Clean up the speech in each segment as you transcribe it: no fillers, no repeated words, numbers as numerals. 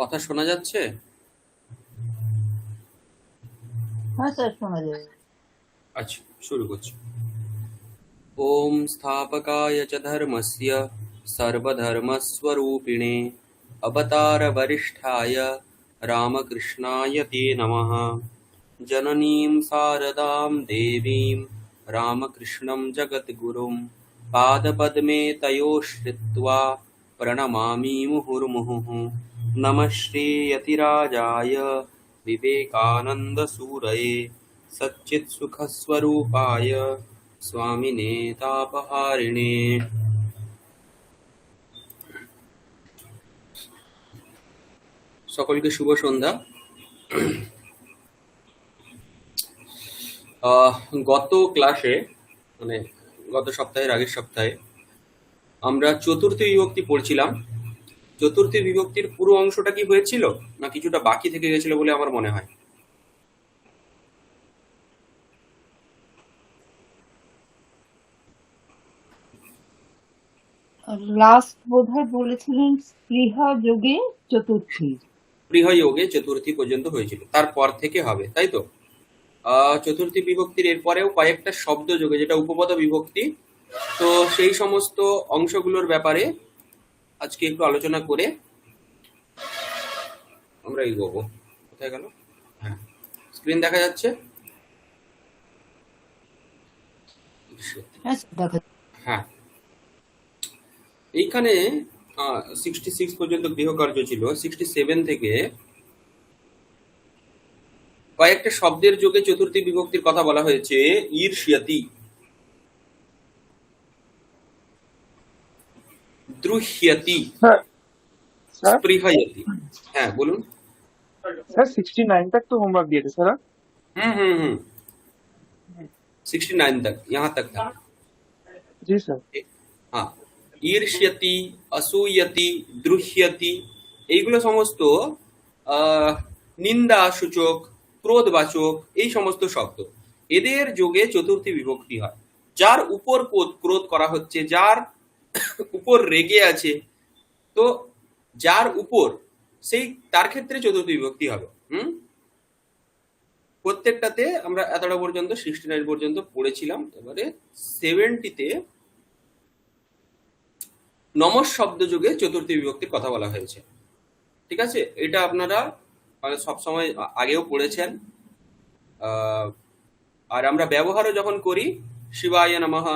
কথা শোনা যাচ্ছে? হ্যাঁ স্যার, শোনা যায়। আচ্ছা, শুরু করছি। ওম স্থাপকায় চ ধর্মস্য সর্বধর্মস্বরূপিণে অবতারবরিষ্ঠায় রামকৃষ্ণায় তে নমঃ। জননীং শারদাং দেবীং রামকৃষ্ণं জগদ্গুরুং পাদপদ্মে তয়োশ্রিত্वा प्रणमामि मुहुर्मुहुः। नमः श्रीयतिराजाय विवेकानन्दसूरये सच्चित्सुखस्वरूपाय स्वामिने तापहारिणे। সকলকে শুভ সন্ধ্যা। গত ক্লাসে মানে গত সপ্তাহের আগের সপ্তাহে আমরা চতুর্থী বিভক্তি পড়ছিলাম। চতুর্থী বিভক্তির পুরো অংশটা কি হয়েছিল না কিছুটা বাকি থেকে গেছিল বলে আমার মনে হয়? লাস্ট বোধহয় বলেছিলেন স্পৃহা যোগে চতুর্থী। গৃহযোগে চতুর্থী পর্যন্ত হয়েছিল, তারপর থেকে হবে, তাই তো? চতুর্থী বিভক্তির এরপরেও কয়েকটা শব্দ যোগে, যেটা উপপদ বিভক্তি, তো সেই সমস্ত অংশগুলোর ব্যাপারে আজকে একটু আলোচনা করে আমরা এগোবো। কোথায় গেল? হ্যাঁ, স্ক্রিন দেখা যাচ্ছে? হ্যাঁ স্যার, দেখা হ্যাঁ, এইখানে 66 পর্যন্ত গৃহকার্য ছিল। 67 থেকে কয়েকটা শব্দের যোগে চতুর্থী বিভক্তির কথা বলা হয়েছে। ঈর্ষ্যতি, দ্রুহ্যতি, স্যার স্যার স্পৃহয়তি। হ্যাঁ বলুন। স্যার 69 तक तो होमवर्क दिए थे सर। हम्म 69 तक, यहाँ तक था। जी सर। हाँ, ঈর্ষ্যতি, অসূয়তি, দ্রুহ্যতি, এইগুলো সমস্ত নিন্দা সূচক, ক্রোধবাচক এই সমস্ত শব্দ। এদের যোগে চতুর্থী বিভক্তি হয়। যার উপর ক্রোধ করা হচ্ছে, যার উপর রেগে আছে, তো যার উপর সেই তার ক্ষেত্রে চতুর্থী বিভক্তি হবে। প্রত্যেকটাতে আমরা এতটা পর্যন্ত 69 পর্যন্ত পড়েছিলাম। এবারে 70তে নমস শব্দ যোগে চতুর্থী বিভক্তির কথা বলা হয়েছে। ঠিক আছে, এটা আপনারা সবসময় আগেও পড়েছেন। আর আমরা ব্যবহারও যখন করি, শিবায় নমঃ,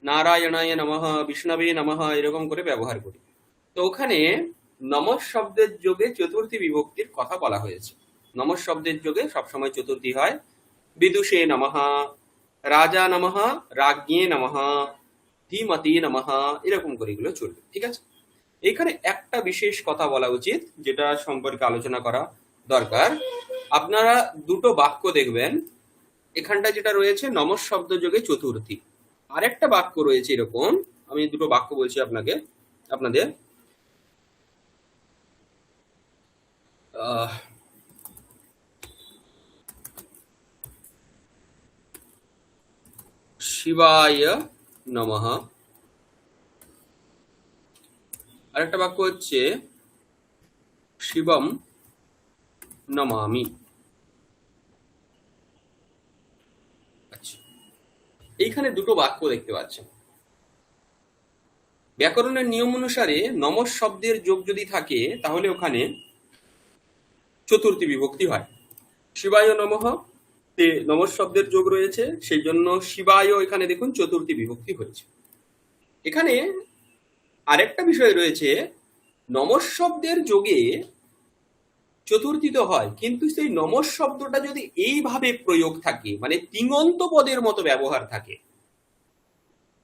নারায়ণায় নমঃ, বিষ্ণবে নমঃ, এরকম করে ব্যবহার করি। তো ওখানে নমস শব্দের যোগে চতুর্থী বিভক্তির কথা বলা হয়েছে। নমস শব্দের যোগে সবসময় চতুর্থী হয়। বিদুষে নমঃ, রাজা নমঃ, রাজ্ঞে নমঃ, ধীমতি নমঃ, এরকম করে এগুলো চলবে। ঠিক আছে, এখানে একটা বিশেষ কথা বলা উচিত, যেটা সম্পর্কে আলোচনা করা দরকার। আপনারা দুটো বাক্য দেখবেন। এখানটা যেটা রয়েছে নমস শব্দ যোগে চতুর্থী, আরেকটা বাক্য রয়েছে এরকম। আমি দুটো বাক্য বলছি আপনাদের। শিবায় নমঃ, আরেকটা বাক্য হচ্ছে শিবম নমামি। আচ্ছা, এইখানে দুটো বাক্য দেখতে পাচ্ছেন। ব্যাকরণের নিয়ম অনুসারে নমস শব্দের যোগ যদি থাকে তাহলে ওখানে চতুর্থী বিভক্তি হয়। শিবায় নমঃ তে নমস শব্দের যোগ রয়েছে, সেই জন্য শিবায় এখানে দেখুন চতুর্থী বিভক্তি হয়েছে। এখানে আরেকটা বিষয় রয়েছে, নমস শব্দের যোগে চতুর্থী তো হয়, কিন্তু সেই নমস শব্দটা যদি এইভাবে প্রয়োগ থাকে, মানে তিঙন্ত পদের মতো ব্যবহার থাকে,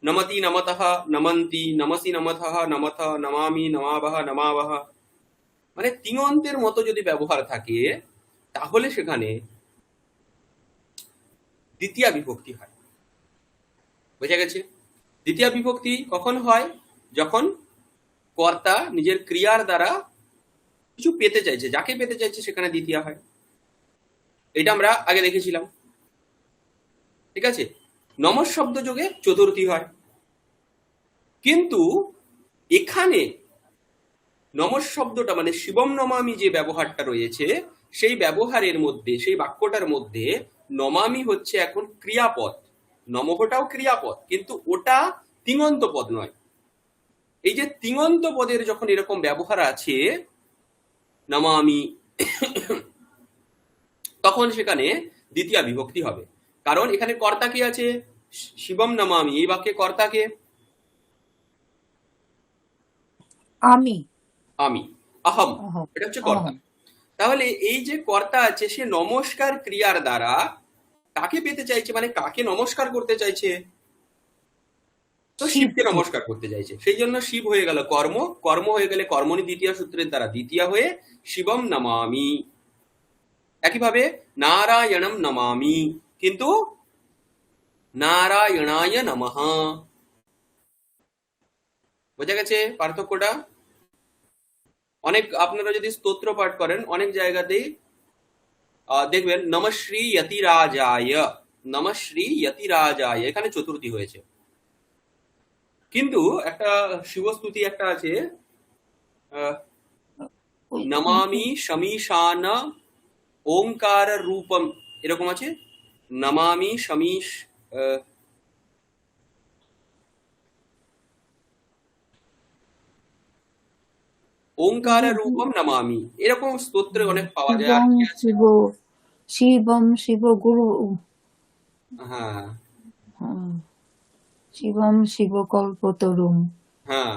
নমতি নমতঃ, নমন্তি, নমসি নমথঃ, নমথ, নমামি, নমাবহ, নমাবহ, মানে তিঙন্তের মতো যদি ব্যবহার থাকে, তাহলে সেখানে দ্বিতীয়া বিভক্তি হয়। বোঝা গেছে? দ্বিতীয়া বিভক্তি কখন হয়? যখন কর্তা নিজের ক্রিয়ার দ্বারা কিছু পেতে চাইছে, যাকে পেতে চাইছে সেখানে দ্বিতীয়া হয়। এটা আমরা আগে দেখেছিলাম। ঠিক আছে, নমস শব্দ যোগে চতুর্থী হয়, কিন্তু এখানে নমঃ শব্দটা মানে শিবম নমামি যে ব্যবহারটা রয়েছে, সেই ব্যবহারের মধ্যে, সেই বাক্যটার মধ্যে নমামি হচ্ছে এখন ক্রিয়াপদ, নমঃটাও ক্রিয়াপদ, কিন্তু ওটা তিঙন্ত পদ নয়। এই যে তিঙন্ত পদের যখন এরকম ব্যবহার আছে নমামি, তখন সেখানে দ্বিতীয়া বিভক্তি হবে। কারণ এখানে কর্তা কি আছে? শিবম নমামি, এই বাক্যে কর্তা কে? আমি আমি, আহম, অহম এটা হচ্ছে কর্তা। অহম তাহলে এই যে কর্তা আছে, সে নমস্কার ক্রিয়ার দ্বারা কাকে পেতে চাইছে, মানে কাকে নমস্কার করতে চাইছে? তো শিবকে শিবকে নমস্কার করতে চাইছে, সেই জন্য শিব হয়ে গেল কর্ম, কর্ম হয়ে গেলে কর্মণি দ্বিতীয় সূত্রের দ্বারা দ্বিতীয় হয়ে শিবম নমামি। একইভাবে নারায়ণম নমামি, কিন্তু নারায়ণায় নমঃ। বোঝা গেছে পার্থক্যটা? অনেক আপনারা যদি স্তোত্র পাঠ করেন অনেক জায়গাতেই দেখবেন নমশ্রী যতিরাজায়, নমশ্রী যতিরাজায়, এখানে চতুর্থী হয়েছে। কিন্তু একটা শিবস্তুতি একটা আছে, আহ, ওই নমামি শমীশান ওঙ্কার রূপম, এরকম আছে। নমামি শমীশ, আহ, ওঙ্কার রূপম নমামি, এরকম স্তোত্রে অনেক পাওয়া যায়। আর শিবম কি আছে? শিব শিবম শিব গুরু হ্যাঁ হুম, শিবম শিব কল্পতরুম হ্যাঁ,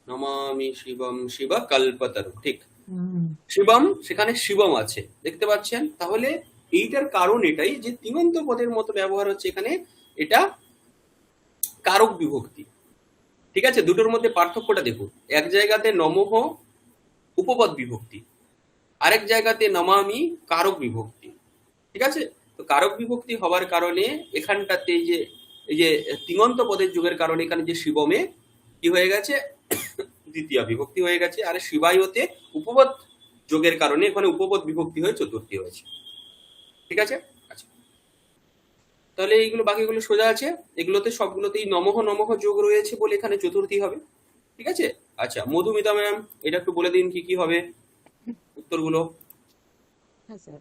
নমামি শিবম শিব কল্পতরু, ঠিক। হুম, শিবম, সেখানে শিবম আছে, দেখতে পাচ্ছেন? তাহলে এইটার কারণ এটাই যে তিঙন্ত পদের মতো ব্যবহার হচ্ছে এখানে, এটা কারক বিভক্তি। ঠিক আছে, দুটোর মধ্যে পার্থক্যটা দেখুন। এক জায়গাতে নমঃ উপপদ বিভক্তি, আরেক জায়গাতে নমামি কারক বিভক্তি। ঠিক আছে, তো কারক বিভক্তি হওয়ার কারণে এখানটাতে এই যে তিঙন্ত পদের যুগের কারণে এখানে যে শিবমে কি হয়ে গেছে, দ্বিতীয় বিভক্তি হয়ে গেছে। আর শিবায়তে উপপদ যোগের কারণে এখানে উপপদ বিভক্তি হয়ে চতুর্থী হয়েছে। ঠিক আছে, আচ্ছা, তাহলে এইগুলো বাকিগুলো সোজা আছে। এগুলোতে সবগুলোতেই নমঃ নমঃ যোগ রয়েছে বলে এখানে চতুর্থী হবে। ঠিক আছে, আচ্ছা মধুমিতা ম্যাম, এটা একটু বলে দিন কি কি হবে উত্তরগুলো। হ্যাঁ স্যার,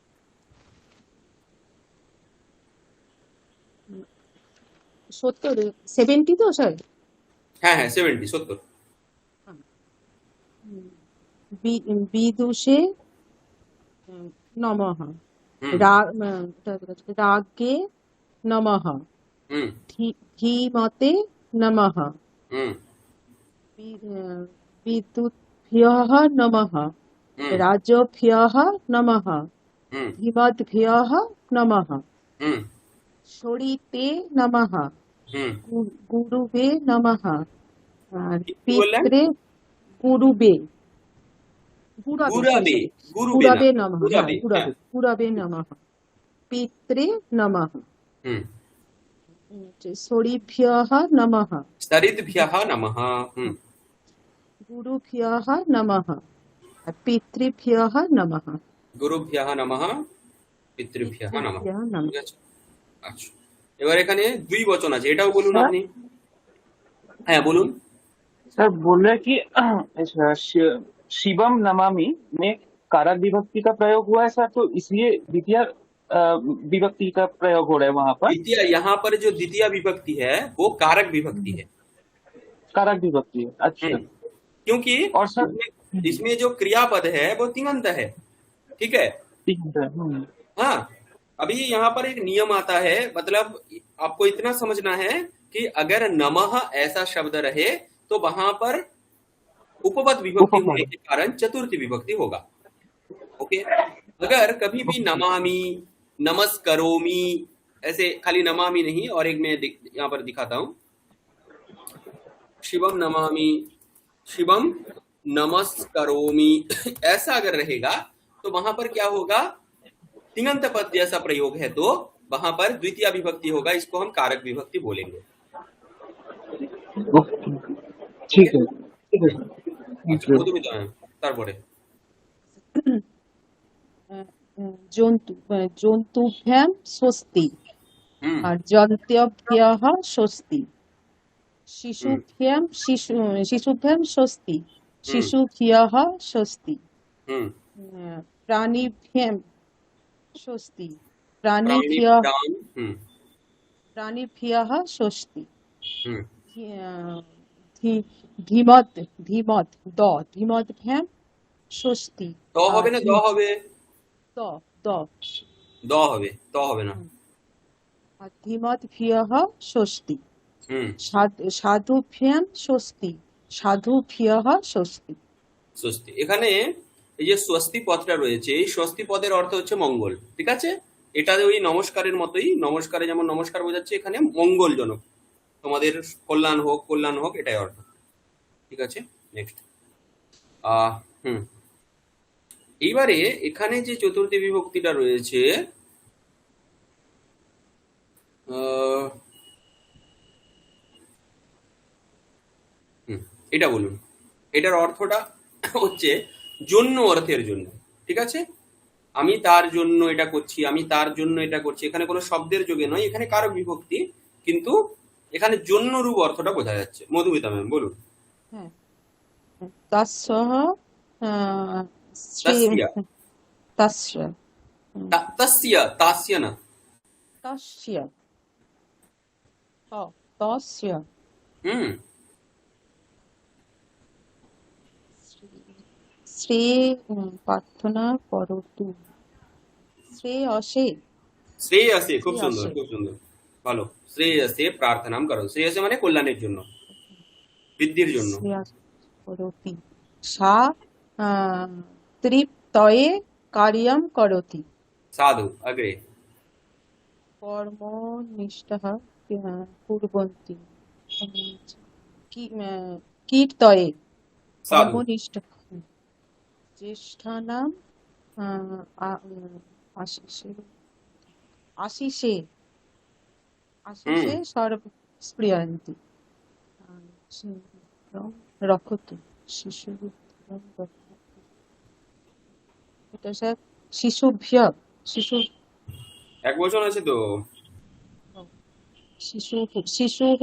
সত্তর 70 তো স্যার। হ্যাঁ হ্যাঁ, 70, 70। বিদুষে নমঃ, হুম রাগে নমঃ, হুম ধীমতে নমঃ, হুম বিদ্যুৎভ্যঃ নমঃ, হুম রাজভ্যঃ নমঃ, হুম ধীমদ্ভ্যঃ নমঃ, হুম শরীতে নমঃ, হুম। গুরুবে নমঃ, আর কি বললেন? পিত্রে গুরুবে গুরাবে গুরাবে, সরি গুরুবে না, গুরাবে নমঃ, হ্যাঁ গুরাবে, হ্যাঁ। গুরাবে নমঃ, পিত্রে নমঃ, হুম। শরীভ্যঃ নমঃ, স্তরিদ্ভ্যः নমঃ। হুম। গুরুভ্যঃ নমঃ, আর পিতৃভ্যঃ নমঃ, গুরুভ্যः নমঃ, পিতৃভ্যः নমঃ। পিতৃভ্যঃ নমঃ। ঠিক আছে, আচ্ছা। এবার এখানে দুই বচন আছে, এটাও বলুন স্যার আপনি। হ্যাঁ বলুন। सर बोल रहे हैं कि अच्छा, शिवम नमामि में कारक विभक्ति का प्रयोग हुआ है सर, तो इसलिए द्वितीय विभक्ति का प्रयोग हो रहा है वहां पर। द्वितीय, यहाँ पर जो द्वितीय विभक्ति है वो कारक विभक्ति है। कारक विभक्ति है, अच्छा। क्योंकि और सर इसमें जो क्रियापद है वो तिङंत है। ठीक है, ठीक है सर। हाँ। अभी यहाँ पर एक नियम आता है, मतलब आपको इतना समझना है कि अगर नमः ऐसा शब्द रहे तो वहां पर उपपद विभक्ति होने के कारण चतुर्थी विभक्ति होगा। ओके, अगर कभी भी नमामि, नमस्करोमि, ऐसे खाली नमामि नहीं, और एक मैं यहाँ पर दिखाता हूँ, शिवम नमामि, शिवम नमस्करोमि, ऐसा अगर रहेगा तो वहां पर क्या होगा, तिङंत पद जैसा प्रयोग है, तो वहां पर द्वितीय विभक्ति होगा, इसको हम कारक विभक्ति बोलेंगे। ठीक है, ठीक है আচ্ছা, মধুমিতা ম্যাম, তারপরে জন্তুভ্যাম স্বস্তি, হুম আর যন্ত্যভ্যঃ স্বস্তি, হুম শিশুভ্যাম স্বস্তি, शिशुभ्यः स्वस्ति হুম। प्राणिभ्यं स्वस्ति प्राणिभ्यः প্রাণিভ্যাম। হুম। प्राणिभ्यः स्वस्ति হুম। धी- धीमत् धीमत् धीमद्भ्यां स्वस्ति ত হবে না দ হবে? द द দ হবে, ত হবে না। धीमद्भ्यः स्वस्ति হুম। साधुभ्यां स्वस्ति साधुभ्यः स्वस्ति স্বস্তি। এখানে এই যে স্বস্তি পদটা রয়েছে, এই স্বস্তি পদের অর্থ হচ্ছে মঙ্গল, ঠিক আছে? এটা ওই নমস্কারের মতোই, নমস্কারে যেমন নমস্কার বোঝাচ্ছে, এখানে মঙ্গলজনক, তোমাদের কল্যাণ হোক, এটাই অর্থ, ঠিক আছে? নেক্সট। হুম। এইবারে এখানে যে চতুর্থী বিভক্তিটা রয়েছে, আহ, হুম, এটা বলুন। এটার অর্থটা হচ্ছে জন্য, অর্থের জন্য, ঠিক আছে? আমি তার জন্য এটা করছি, আমি তার জন্য এটা করছি, এখানে কোনো শব্দের যোগে নয়, এখানে কারক বিভক্তি, কিন্তু এখানে জন্য রূপ অর্থটা বোঝা যাচ্ছে। মধুমিতা ম্যাম বলুন। হ্যাঁ তস্যः শ্রী তাস্যা। তস্য তাস্যা, তাস্য না। তস্য তস্য হুম। শ্রী প্রার্থনা করতু শ্রেয়সে শ্রেয়সে, খুব সুন্দর, শ্রেয়সে খুব সুন্দর, ভালো। শ্রেয়সে প্রার্থনাম করো। শ্রেয়সে মানে কল্যাণের জন্য, বৃদ্ধির জন্য। শ্রেয়স করতি সা তৃপ্তয়ে কার্যং করতি সাধু আগ্রে। কর্মনিষ্ঠः কুর্বন্তি কীর্তয়ে সাধু। কর্মনিষ্ঠ জ্যেষ্ঠানাম আশিষে আশিষে আশিষে সর্বস্পৃহন্তি রক্ষতু শিশু এটা স্যার শিশুভ্য শিশু এক বছর আছে তো। শিশু শিশু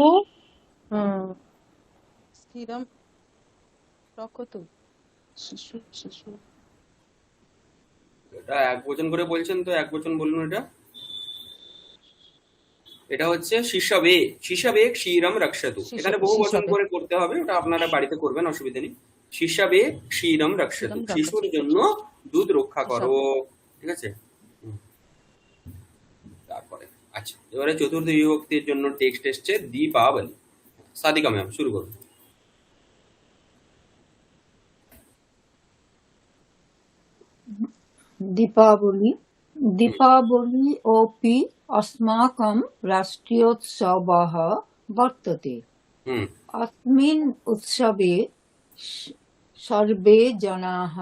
স্থিরম রক্ষতু শিশু শিশু এটা এক বচন করে বলছেন তো, এক বচন বলুন। এটা এটা হচ্ছে শিশবে, শিশবে ক্ষীরম রক্ষতু। এখানে বহু বচন শিশবে করে করতে হবে, ওটা আপনারা বাড়িতে করবেন, অসুবিধা নেই। শিশবে ক্ষীরম রক্ষতু, শিরম শিশুর রক্ষতু জন্য দুধ রক্ষা করো, শিশবে ঠিক আছে? হুম। তারপরে আচ্ছা, এবারে চতুর্থ বিভক্তির জন্য টেক্সট এসছে দীপাবলি। সাদিকা ম্যাম শুরু করুন। दीपावली दीपावली अपि अस्माकं राष्ट्रियोत्सवः वर्तते। হুম। अस्मिन् उत्सवे सर्वे जनाः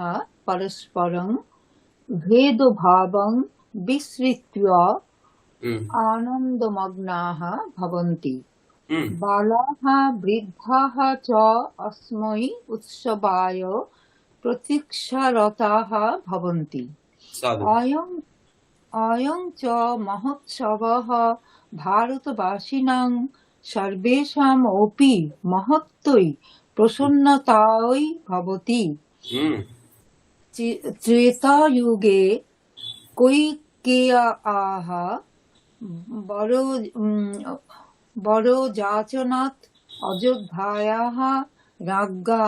परस्परं भेदभावं विस्मृत्य হুম। आनन्दमग्नाः भवन्ति। হুম। बालाः वृद्धाः च अस्मै उत्सवाय प्रतीक्षारताः भवन्ति। সাধু। अयं अयं च महोत्सवः भारतवासिनां सर्वेषाम् अपि महत्त्वै प्रसन्नतायै भवति। হুম। त्रेतायुगे कैकेय्याः वरजाचनात् अयोध्यायाः राज्ञा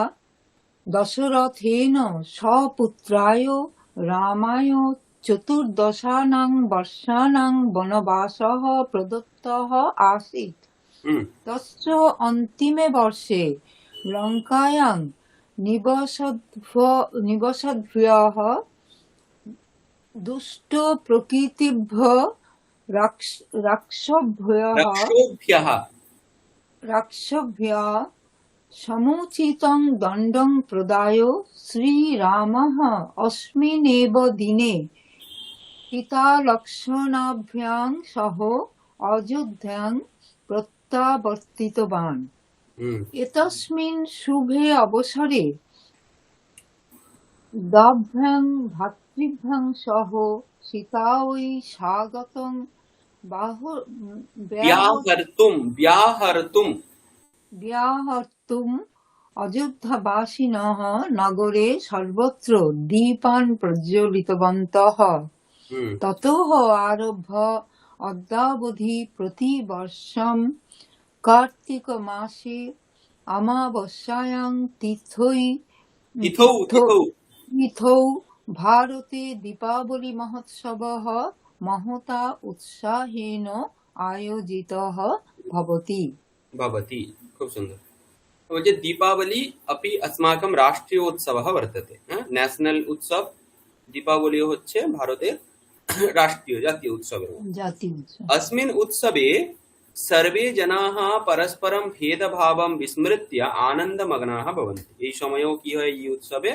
दशरथेन स्वपुत्राय रामाय 14 वर्षाणां वनवासः प्रदत्तः आसीत्। হুম। तस्य अन्तिमे वर्षे लङ्कायां निवसद्भ्यः दुष्टप्रकृतिभ्यः राक्षसभ्यः समुचितं दण्डं प्रदाय श्रीरामः अस्मिन्नेव दिने सीतालक्ष्मणाभ्यां सह अयोध्यां प्रत्यावर्तितवान्। হুম। एतस्मिन् शुभे अवसरे द्वाभ्यां भ्रातृभ्यां सह सीतायै स्वागतं व्याहर्तुम, व्याहर्तुम। व्याहर्तुं অযোধ্যাবাসিনः নগরে সর্বত্র দীপান প্রজ্বলিতবন্তः হুম। ততः আরভ্য অদ্যাবধি প্রতিবর্ষম কার্তিকমাসে অমাবস্যায়াং তিথৌ তিথৌ তিথৌ ভারতে দীপাবলি মহোৎসবः মহতা উৎসাহেন আয়োজিতः ভবতি। भवति। खूब सुंदर। बलছে दीपावली अपि अस्माकं राष्ट्रीयोत्सवः वर्तते। ন্যাশনাল উৎসব দীপাবলি হচ্ছে ভারতের রাষ্ট্রীয় জাতীয় উৎসবের মধ্যে। জাতীয় উৎসব। अस्मिन् उत्सवे सर्वे जनाः परस्परं भेदभावं विस्मृत्य आनन्दमग्नाः भवन्ति। এই সময়ও কি হয়, এই উৎসবে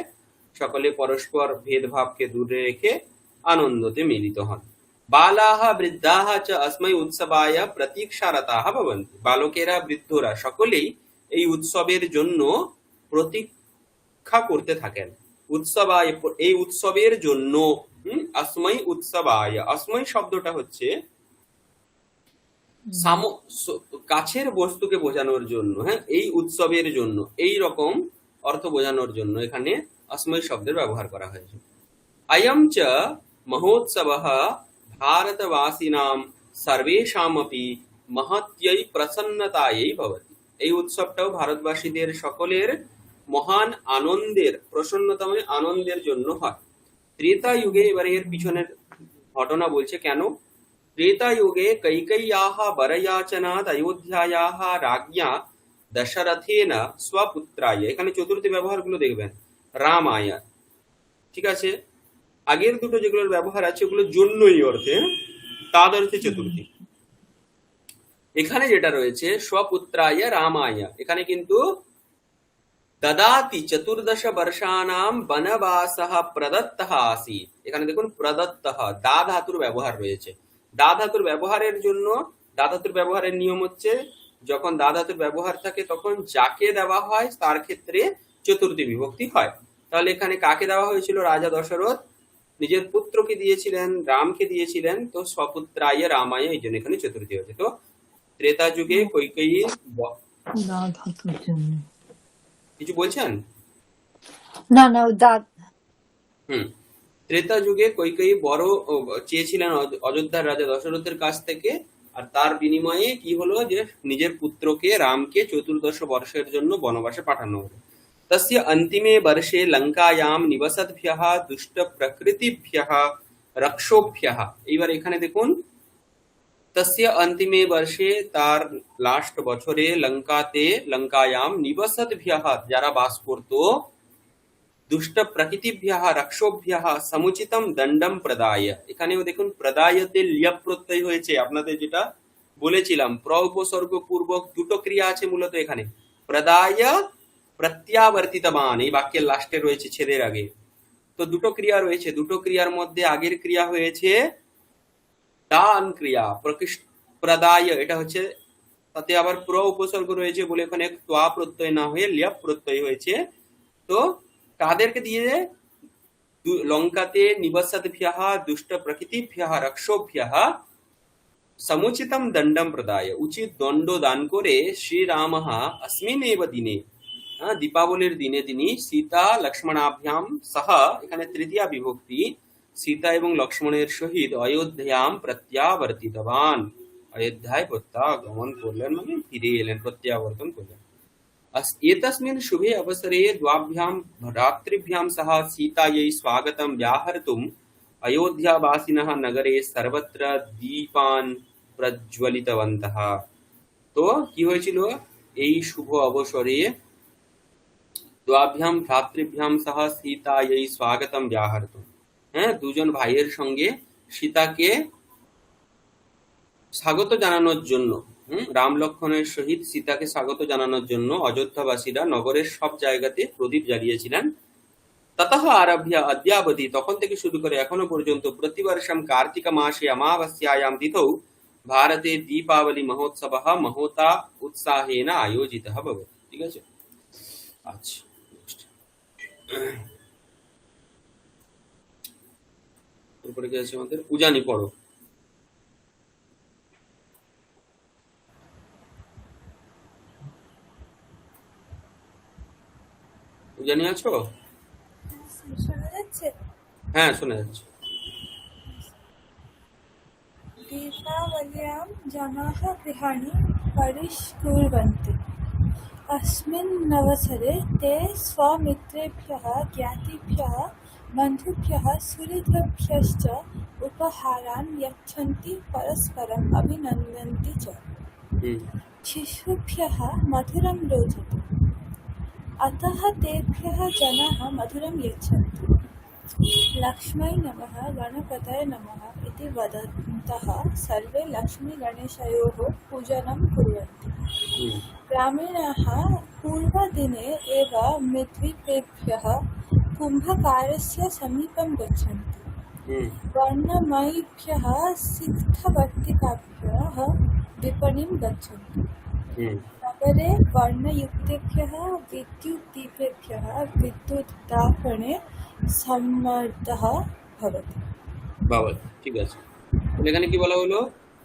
সকলে পরস্পর ভেদভাবকে দূরে রেখে আনন্দতে মিলিত হন। বালাহ বৃদ্ধাः চ अस्मै উৎসবায় প্রতীক্ষারতাः ভবন্তি। বালকেরা বৃদ্ধরা সকলেই এই উৎসবের জন্য প্রতীক্ষা করতে থাকেন। উৎসবায়, এই উৎসবের জন্য। अस्मै উৎসবায়, अस्मै শব্দটা হচ্ছে কাছের বস্তুকে বোঝানোর জন্য। হ্যাঁ, এই উৎসবের জন্য, এই রকম অর্থ বোঝানোর জন্য এখানে अस्मै শব্দের ব্যবহার করা হয়েছে। अयं च महोत्सवः भारतवासिनां सर्वेषामपि महत्यै प्रसन्नतायै भवति। এই উৎসবটাও ভারতবাসীদের সকলের মহান আনন্দের, প্রসন্নতা মানে আনন্দের জন্য হয়। ত্রেতা যুগে, এবারে এর পিছনের ঘটনা বলছে কেন। ত্রেতা যুগে কৈকেয়্যাः বরযাচনাৎ অযোধ্যায়াः রাজ্ঞা দশরথেন স্বপুত্রায়, এখানে চতুর্থী ব্যবহারগুলো দেখবেন, রামায়, ঠিক আছে। আগের দুটো যেগুলোর ব্যবহার আছে ওগুলো জন্যই অর্থে, তাদ অর্থে চতুর্থী। এখানে যেটা রয়েছে স্বপুত্রায় রামায়, এখানে কিন্তু দদাতি চতুর্দশ বর্ষানাম বনবাসঃ প্রদত্তঃ আসিত। এখানে দেখুন প্রদত্তঃ, দা ধাতুর ব্যবহার রয়েছে। দা ধাতুর ব্যবহারের জন্য, দা ধাতুর ব্যবহারের নিয়ম হচ্ছে যখন দা ধাতুর ব্যবহার থাকে তখন যাকে দেওয়া হয় তার ক্ষেত্রে চতুর্থী বিভক্তি হয়। তাহলে এখানে কাকে দেওয়া হয়েছিল? রাজা দশরথ নিজের পুত্রকে দিয়েছিলেন, রামকে দিয়েছিলেন, তো স্বপুত্রায় রামায়, এই জন্য এখানে চতুর্থী হয়েছে। তো ত্রেতা যুগে কৈকেয়ী না ধাতুর জন্য কিছু বলছেন? না না দাঁত ত্রেতা যুগে কৈকেয়ী বড় চেয়েছিলেন অযোধ্যার রাজা দশরথের কাছ থেকে, আর তার বিনিময়ে কি হলো যে নিজের পুত্রকে রামকে 14 বর্ষের জন্য বনবাসে পাঠানো হলো। তস্য অন্তিমে বর্ষে লঙ্কায়াং নিবসদ্ভ্যঃ দুষ্ট প্রকৃতিভ্যঃ রক্ষোভ্যঃ। এইবার এখানে দেখুন তস্য অন্তিমে বর্ষে, তার লাস্ট বছরে, লঙ্কায়াং নিবসদ্ভ্যঃ যারা বাস করত, দুষ্ট প্রকৃতিভ্যঃ রক্ষোভ্যঃ সমুচিতম দণ্ডম প্রদায়। এখানেও দেখুন প্রদায়তে লিয়প প্রত্যয় হয়েছে। আপনাদের যেটা বলেছিলাম প্র উপসর্গ পূর্বক দুটো ক্রিয়া আছে মূলত এখানে। প্রদায় প্রত্যাবর্তিতবান, এই বাক্যের লাস্টে রয়েছে ছেদের আগে। তো দুটো ক্রিয়া রয়েছে, দুটো ক্রিয়ার মধ্যে আগের ক্রিয়া হয়েছে দান ক্রিয়া, প্রদায়, এটা হচ্ছে, তাতে আবার প্র উপসর্গ রয়েছে বলে এখানে ত্বা প্রত্যয় না হয়ে লিয়প প্রত্যয় হয়েছে। তো কাদেরকে দিয়ে? লঙ্কাতে নিবসদ্ভ্যঃ দুষ্ট প্রকৃতিভ্যঃ রক্ষোভ্যঃ সমুচিতম দণ্ডম প্রদায়, উচিত দণ্ড দান করে শ্রীরামঃ अस्मिन् एव দিনে, দীপাবলির দিনে তিনি সীতা লক্ষ্মণাভ্যাম সহ, এখানে তৃতীয়া বিভক্তি, সীতা এবং লক্ষ্মণের সহিত অযোধ্যায়াম প্রত্যাবর্তিতবান, অযোধ্যায় প্রত্যাগমন করলেন, মানে ফিরে এলেন, প্রত্যাবর্তন করলেন। एतस्मिन् शुभे अवसरे द्वाभ्यां भ्रातृभ्यां सह सीतायै स्वागतं व्याहर्तुम् अयोध्यावासिनः नगरे सर्वत्र दीपान प्रज्वलितवन्तः। তো কি হয়েছিল? এই শুভ অবসরে দ্বাভ্যাম ভ্রাতৃভ্যাম সহ সীতাयै স্বাগতম ব্যাহর্তুম, দুজন ভাইয়ের সঙ্গে সীতাকে স্বাগত জানানোর জন্য, রাম লক্ষ্মণের সহিত সীতাকে স্বাগত জানানোর জন্য অযোধ্যাবাসীরা নগরের সব জায়গাতে প্রদীপ জ্বালিয়েছিলেন। ততঃ আরভ্য অদ্যাবধি, তখন থেকে শুরু করে এখনো পর্যন্ত, প্রতিবর্ষম কার্তিক মাসে অমাবস্যায়াম তিথৌ ভারতে দীপাবলি মহোৎসবঃ মহতা উৎসাহেন আয়োজিতঃ ভবতি। ঠিক আছে, আচ্ছা, এরপরে কি আছে আমাদের? উজানি পড়ো। পূজানি আছো? শোনা যাচ্ছে? হ্যাঁ, শোনা যাচ্ছে। दीपावल्यां जनाः गृहाणि परिष्कुर्वन्ति। अस्मिन्नवसरे ते स्वमित्रेभ्यः, ज्ञातिभ्यः, बन्धुभ्यः, सुहृद्भ्यश्च उपहारान् यच्छन्ति, परस्परम् अभिनन्दन्ति च। হুম शिशुभ्यः मधुरं रोचते, अतः तेभ्यः जनाः मधुरं यच्छन्ति। लक्ष्मै नमः, गणपतये नमः इति वदन्तः सर्वे लक्ष्मीगणेशयोः पूजनं कुर्वन्ति। হুম ग्रामीणाः पूर्वदिने एव मृद्वीपेभ्यः कुम्भकारस्य समीपं गच्छन्ति। হুম वर्णमयीभ्यः सिक्थवर्तिकाभ्यः विपणिं गच्छन्ति। হুম नगरे वर्णयुक्तेभ्यः विद्युद्दीपेभ्यः विद्युद्दापने सम्मर्दः भवति। বাবা, ঠিক আছে। তাহলে এখানে কি বলা হলো?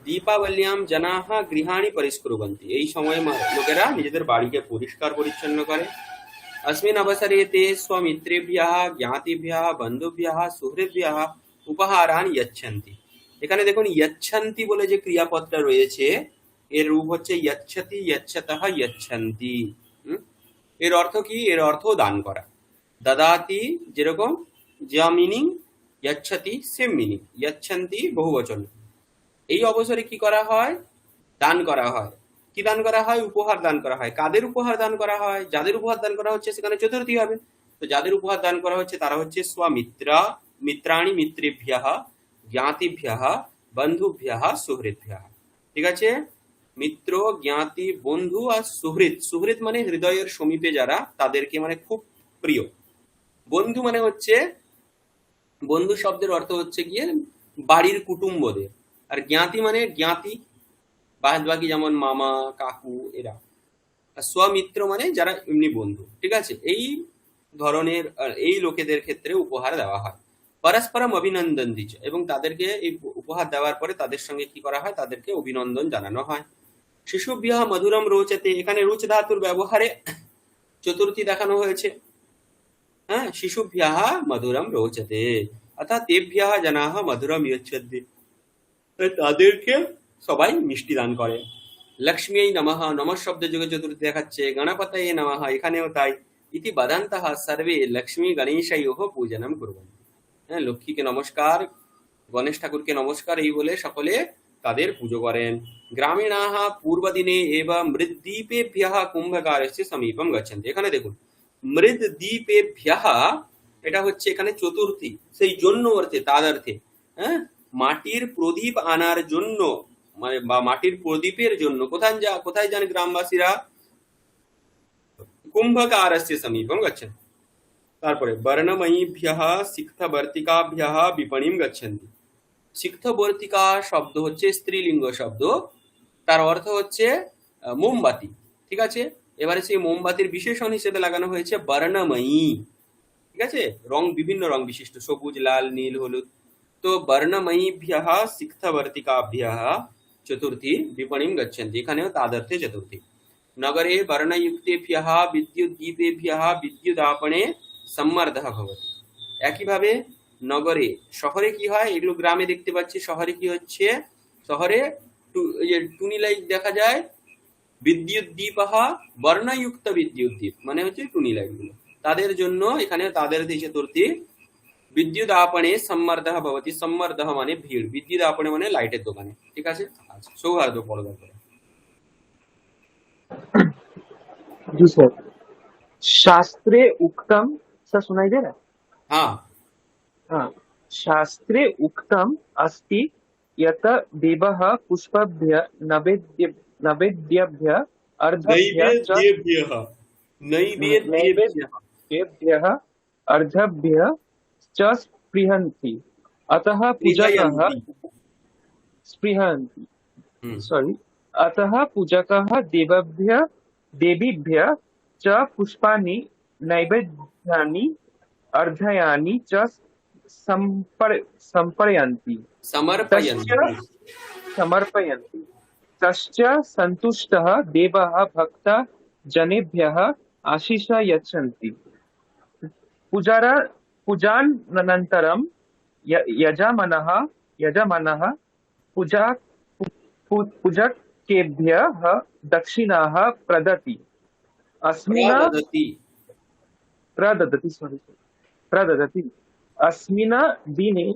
দীপাবল্যাম জনাহ গৃহাণি পরিষ্কুরবন্তি, এই সময় লোকেরা নিজেদের বাড়িকে পরিষ্কার পরিচ্ছন্ন করে। अस्मिन् अवसरे ते स्वमित्रेभ्यः, ज्ञातिभ्यः, बन्धुभ्यः, सुहृद्भ्यः উপহারান यच्छन्ति। এখানে দেখুন यच्छन्ति বলে যে ক্রিয়াপদটা রয়েছে, এর রূপ হচ্ছে यच्छति, यच्छतः, यच्छन्ति। এর অর্থ কি? এর অর্থ দান করা। দদাতি যেরকম যা মিনিং, यच्छति সেম মিনিং, यच्छन्ति বহুবচন। এই অবসরে কি করা হয়? দান করা হয়। কি দান করা হয়? উপহার দান করা হয়। কাদের উপহার দান করা হয়? যাদের উপহার দান করা হচ্ছে সেখানে চতুর্থী হবে। তো যাদের উপহার দান করা হচ্ছে তারা হচ্ছে স্বমিত্রা, মিত্রাণি মিত্রেভ্যঃ, জ্ঞাতিভ্যঃ, বন্ধুভ্যঃ, সুহৃদ্ভ্যঃ। ঠিক আছে? মিত্র, জ্ঞাতি, বন্ধু আর সুহৃদ। সুহৃদ মানে হৃদয়ের সমীপে যারা, তাদেরকে মানে খুব প্রিয়। বন্ধু মানে হচ্ছে, বন্ধু শব্দের অর্থ হচ্ছে গিয়ে বাড়ির কুটুম্বদের। আর জ্ঞাতি মানে জ্ঞাতি, বাদ বাকি যেমন মামা, কাকু এরা। আর স্বমিত্র মানে যারা এমনি বন্ধু। ঠিক আছে? এই ধরনের এই লোকেদের ক্ষেত্রে উপহার দেওয়া হয়। পরস্পরম অভিনন্দন দিচ্ছে, এবং তাদেরকে এই উপহার দেওয়ার পরে তাদের সঙ্গে কি করা হয়? তাদেরকে অভিনন্দন জানানো হয়। শিশুভ্যঃ মধুরম রোচতে, এখানে রুচ ধাতুর ব্যবহারে চতুর্থী দেখানো হয়েছে। হ্যাঁ, শিশুভ্যঃ মধুরম রোচতে, অর্থাৎ তেভ্যঃ জনাঃ মধুরম ইচ্ছন্তি, তাদেরকে সবাই মিষ্টি দান করে। লক্ষ্মী নমঃ, নমঃ শব্দের যুগে চতুর্থী দেখাচ্ছে। গণপতয়ে নমঃ, এখানেও তাই। ইতি বদন্তঃ সর্বে লক্ষ্মী গণেশয়োঃ পূজনম কুর্বন্তি। হ্যাঁ, লক্ষ্মীকে নমস্কার, গণেশ ঠাকুরকে নমস্কার, এই বলে সকলে তাদের পুজো করেন। গ্রামীণাঃ পূর্বদিনে এব মৃদ্দীপেভ্যঃ কুম্ভকারস্য সমীপম গচ্ছন্তি। এখানে দেখুন মৃদ্দীপেভ্যঃ, এটা হচ্ছে এখানে চতুর্থী, সেই জন্য অর্থে, তাদার্থে। হ্যাঁ, মাটির প্রদীপ আনার জন্য, মানে বা মাটির প্রদীপের জন্য কোথায় যান গ্রামবাসীরা? কুম্ভকারস্য সমীপম গচ্ছন্তি। তারপরে বর্ণময়ীভ্যঃ সিক্থবর্তিকাভ্যঃ বিপণিম গচ্ছন্তি। সিক্থবর্তিকা শব্দ হচ্ছে স্ত্রীলিঙ্গ শব্দ, তার অর্থ হচ্ছে মোমবাতি। ঠিক আছে? এবারে সেই মোমবাতির বিশেষণ হিসেবে লাগানো হয়েছে বর্ণময়ী। ঠিক আছে? রং, বিভিন্ন রং বিশিষ্ট, সবুজ, লাল, নীল, হলুদ। তো বর্ণময়ীভ্যঃ সিক্থবর্তিকাভ্যঃ চতুর্থী বিপণিম গচ্ছন্তি, এখানেও তাদর্থে চতুর্থী। নগরে বর্ণযুক্তেভ্যঃ বিদ্যুদ্দীপেভ্যঃ বিদ্যুদাপনে সম্মর্দঃ ভবতি। একইভাবে নগরে, শহরে কি হয়? এগুলো গ্রামে দেখতে পাচ্ছি। শহরে কি হচ্ছে? শহরে টুনি লাইট দেখা যায়। বিদ্যুদ্দীপঃ বর্ণযুক্ত বিদ্যুদ্দীপ মানে হচ্ছে টুনি লাইট গুলো, তাদের জন্য এখানে তাদের চতুর্থী। বিদ্যুৎ আপনে সম্মর্দঃ ভবতি, সম্মর্দঃ মানে ভিড়, বিদ্যুৎ আপনে মানে লাইটের দোকানে। ঠিক আছে? আচ্ছা, সৌহার্দ্য পড়ো করে। जी सर। शास्त्रे उक्तम, सर सुनाई दे रहा है? हाँ, हाँ, शास्त्रे उक्तम अस्ति यत देवः पुष्पभ्य नैवेद्यभ्य अर्घभ्य च नैवेद्यभ्यः अर्घभ्य च स्पृहन्ति, अतः पूजकः स्पृहन्ति, सॉरी, अतः पूजकः देवीभ्यः च पुष्पाणि नैवेद्यानि अर्घयानि च समर्पयन्ति। तश्च सन्तुष्टः देवः भक्तजनेभ्यः आशीष यच्छन्ति। पूजानन्तरं यजमानः पूजकेभ्यः दक्षिणाः प्रदति प्रददति प्रददति अस्मिन् दिने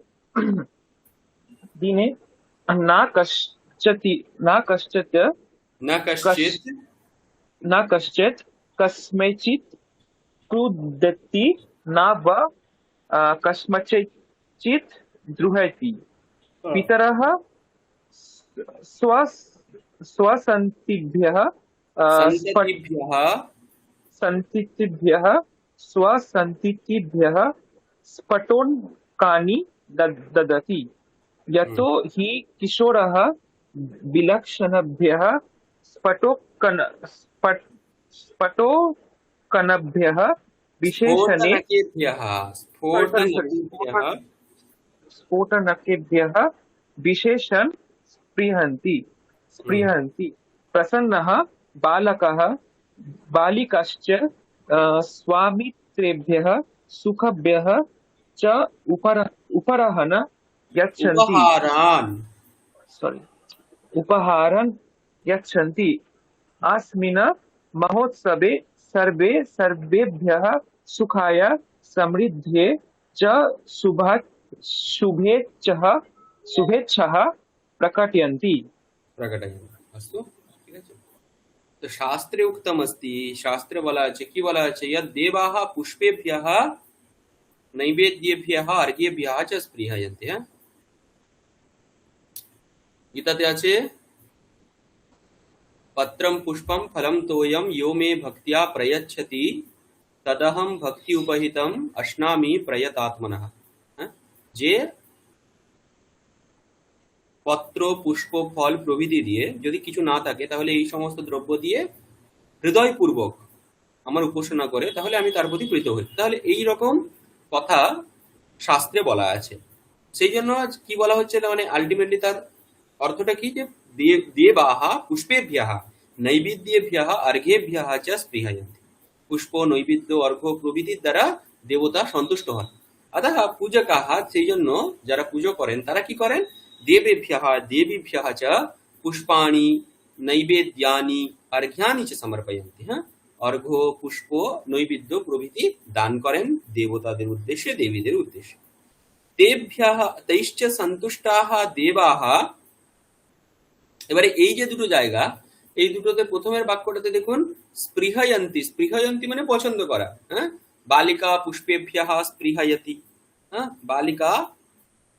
न कश्चित् न कश्चित् कस्मैचित् क्रुद्धति न वा कस्मैचित् द्रुह्यति पितरः स्वसन्तिभ्यः संततिभ्यः स्वसन्तिभ्यः स्फटोत्कानि ददति यतो हि किशोरः विलक्षणभ्यः स्फटोत्कनभ्यः विशेषणे स्फोटनकेभ्यः विशेषं स्पृहन्ति प्रसन्नः बालकः बालिकाश्च स्वामित्रेभ्यः सुखभ्यः च उपहारान् यच्छन्ति उपहारान् यच्छन्ति अस्मिन् महोत्सवे सर्वेभ्यः सुखाय समृद्धये च शुभेच्छाः प्रकटयन्ति। अस्तु ঠিক আছে তো শাস্ত্রে উক্তম अस्ति শাস্ত্রে বলা আছে কি বলা আছে यद् देवाः पुष्पेभ्यः नैवेद्येभ्यः अर्घ्येभ्यः च स्पृहयन्ति गीताते আছে पत्रं पुष्पं फलं तोयं यो मे भक्त्या प्रयच्छति तदहं भक्ति उपहितम अश्नामि प्रयतात्मनः যে পত্র পুষ্প ফল প্রভৃতি দিয়ে যদি কিছু না থাকে তাহলে এই সমস্ত দ্রব্য দিয়ে হৃদয়পূর্বক আমার উপাসনা করে তাহলে আমি তার প্রতি প্রীত হই। তাহলে এই রকম কথা শাস্ত্রে বলা আছে। সেই জন্য কি বলা হচ্ছে মানে আলটিমেটলি তার অর্থটা কি যে দেবাः পুষ্পেভ্যः নৈবেদ্যেভ্যः अर्घ्येभ्यः च स्पृहयन्ति পুষ্প নৈবেদ্য অর্ঘ্য প্রভৃতির দ্বারা দেবতা সন্তুষ্ট হন। अतः पूजकाः সেই জন্য যারা পুজো করেন তারা কি করেন देवेभ्यः देवीभ्यः च पुष्पाणि नैवेद्यानि अर्घ्यानि च समर्पयन्ति अर्घ्य पुष्प नैवेद्य प्रभृति दान करें देवतादेर उद्देश्ये देवीदेर उद्देश्ये तेभ्यः तैश्च सन्तुष्टाः देवाः। এবারে এই যে দুটো জায়গা এই দুটোতে প্রথমের বাক্যটাতে দেখুন স্পৃহয়ন্তি স্পৃহয়ন্তি মানে পছন্দ করা বালিকা পুষ্পেভ্যः স্পৃহয়তি বালিকা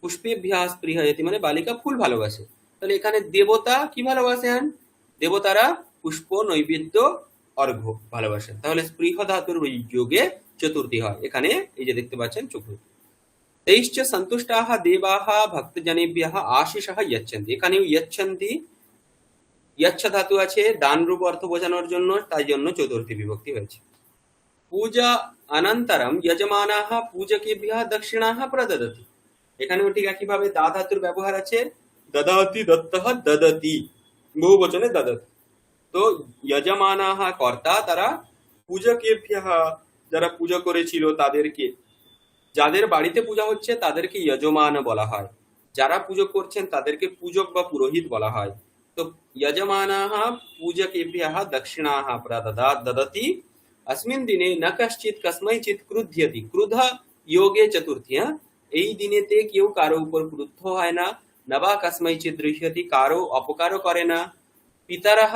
পুষ্পেভ্যः স্পৃহয়তি মানে বালিকা ফুল ভালোবাসে। তাহলে এখানে দেবতা কি ভালোবাসেন দেবতারা পুষ্প নৈবেদ্য অর্ঘ্য ভালোবাসেন। তাহলে স্পৃহ ধাতুর যোগে চতুর্থী হয় এখানে এই যে দেখতে পাচ্ছেন চতুর্থী। তৈশ্চ সন্তুষ্টাः দেবাः ভক্তজনেভ্যः আশিষः यच्छन्ति এখানেও यच्छन्ति यच्छ ধাতু আছে দান রূপ অর্থ বোঝানোর জন্য তাই জন্য চতুর্থী বিভক্তি হয়েছে। পূজা অনন্তরম যজমানাः পূজকেভ্যः দক্ষিণাः প্রদদতি এখানেও ঠিক একইভাবে দা ধাতুর ব্যবহার আছে দদাতি দত্তः দদতি বহু বচনে দদতি। তো যজমানাः কর্তা তারা পূজকেভ্যः যারা পূজা করেছিল তাদেরকে যাদের বাড়িতে পূজা হচ্ছে তাদেরকে যজমান বলা হয় যারা পুজো করছেন তাদেরকে পূজক বা পুরোহিত বলা হয়। তো যজমানাः পূজকেভ্যः দক্ষিণাः প্রদদতি अस्मिन् दिने न कश्चित् कस्मैचित् क्रुध्यति क्रुध योगे चतुर्थी এই দিনেতে কেউ কারো উপর ক্রুদ্ধ হয় না নবা কস্মৈচিৎ দৃশ্যতি কারো অপকারও করে না। পিতরः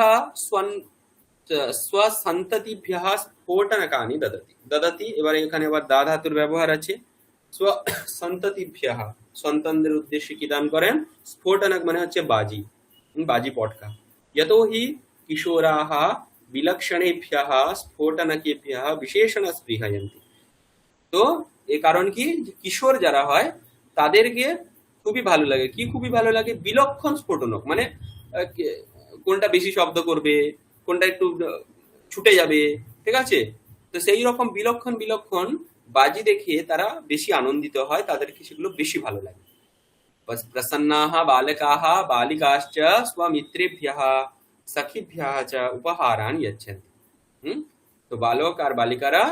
स्वसन्ततिभ्यः স্ফোটনকানি দদতি দদতি এবারে এখানে আবার দা ধাতুর ব্যবহার আছে स्वसन्ततिभ्यः সন্তানদের উদ্দেশ্যে কি দান করেন স্ফোটনক মানে হচ্ছে বাজি বাজি পটকা। यतो हि किशोराः विलक्षणेभ्यः स्फोटनकेभ्यः विशेषण स्पृहयन्ति তো এই কারণ কি কিশোর যারা হয় তাদেরকে খুবই ভালো লাগে কি খুবই ভালো লাগে বিলক্ষণ স্ফোটনক মানে কোনটা বেশি শব্দ করবে কোনটা একটু ছুটে যাবে ঠিক আছে। তো সেই রকম বিলক্ষণ বিলক্ষণ বাজি দেখে তারা বেশি আনন্দিত হয় তাদেরকে সেগুলো বেশি ভালো লাগে। প্রসন্নাः বালকাः বালিকাশ্চ स्वमित्रेभ्यः सखीभ्यः च उपहारान् यच्छन्ति। তো বালক আর বালিকারা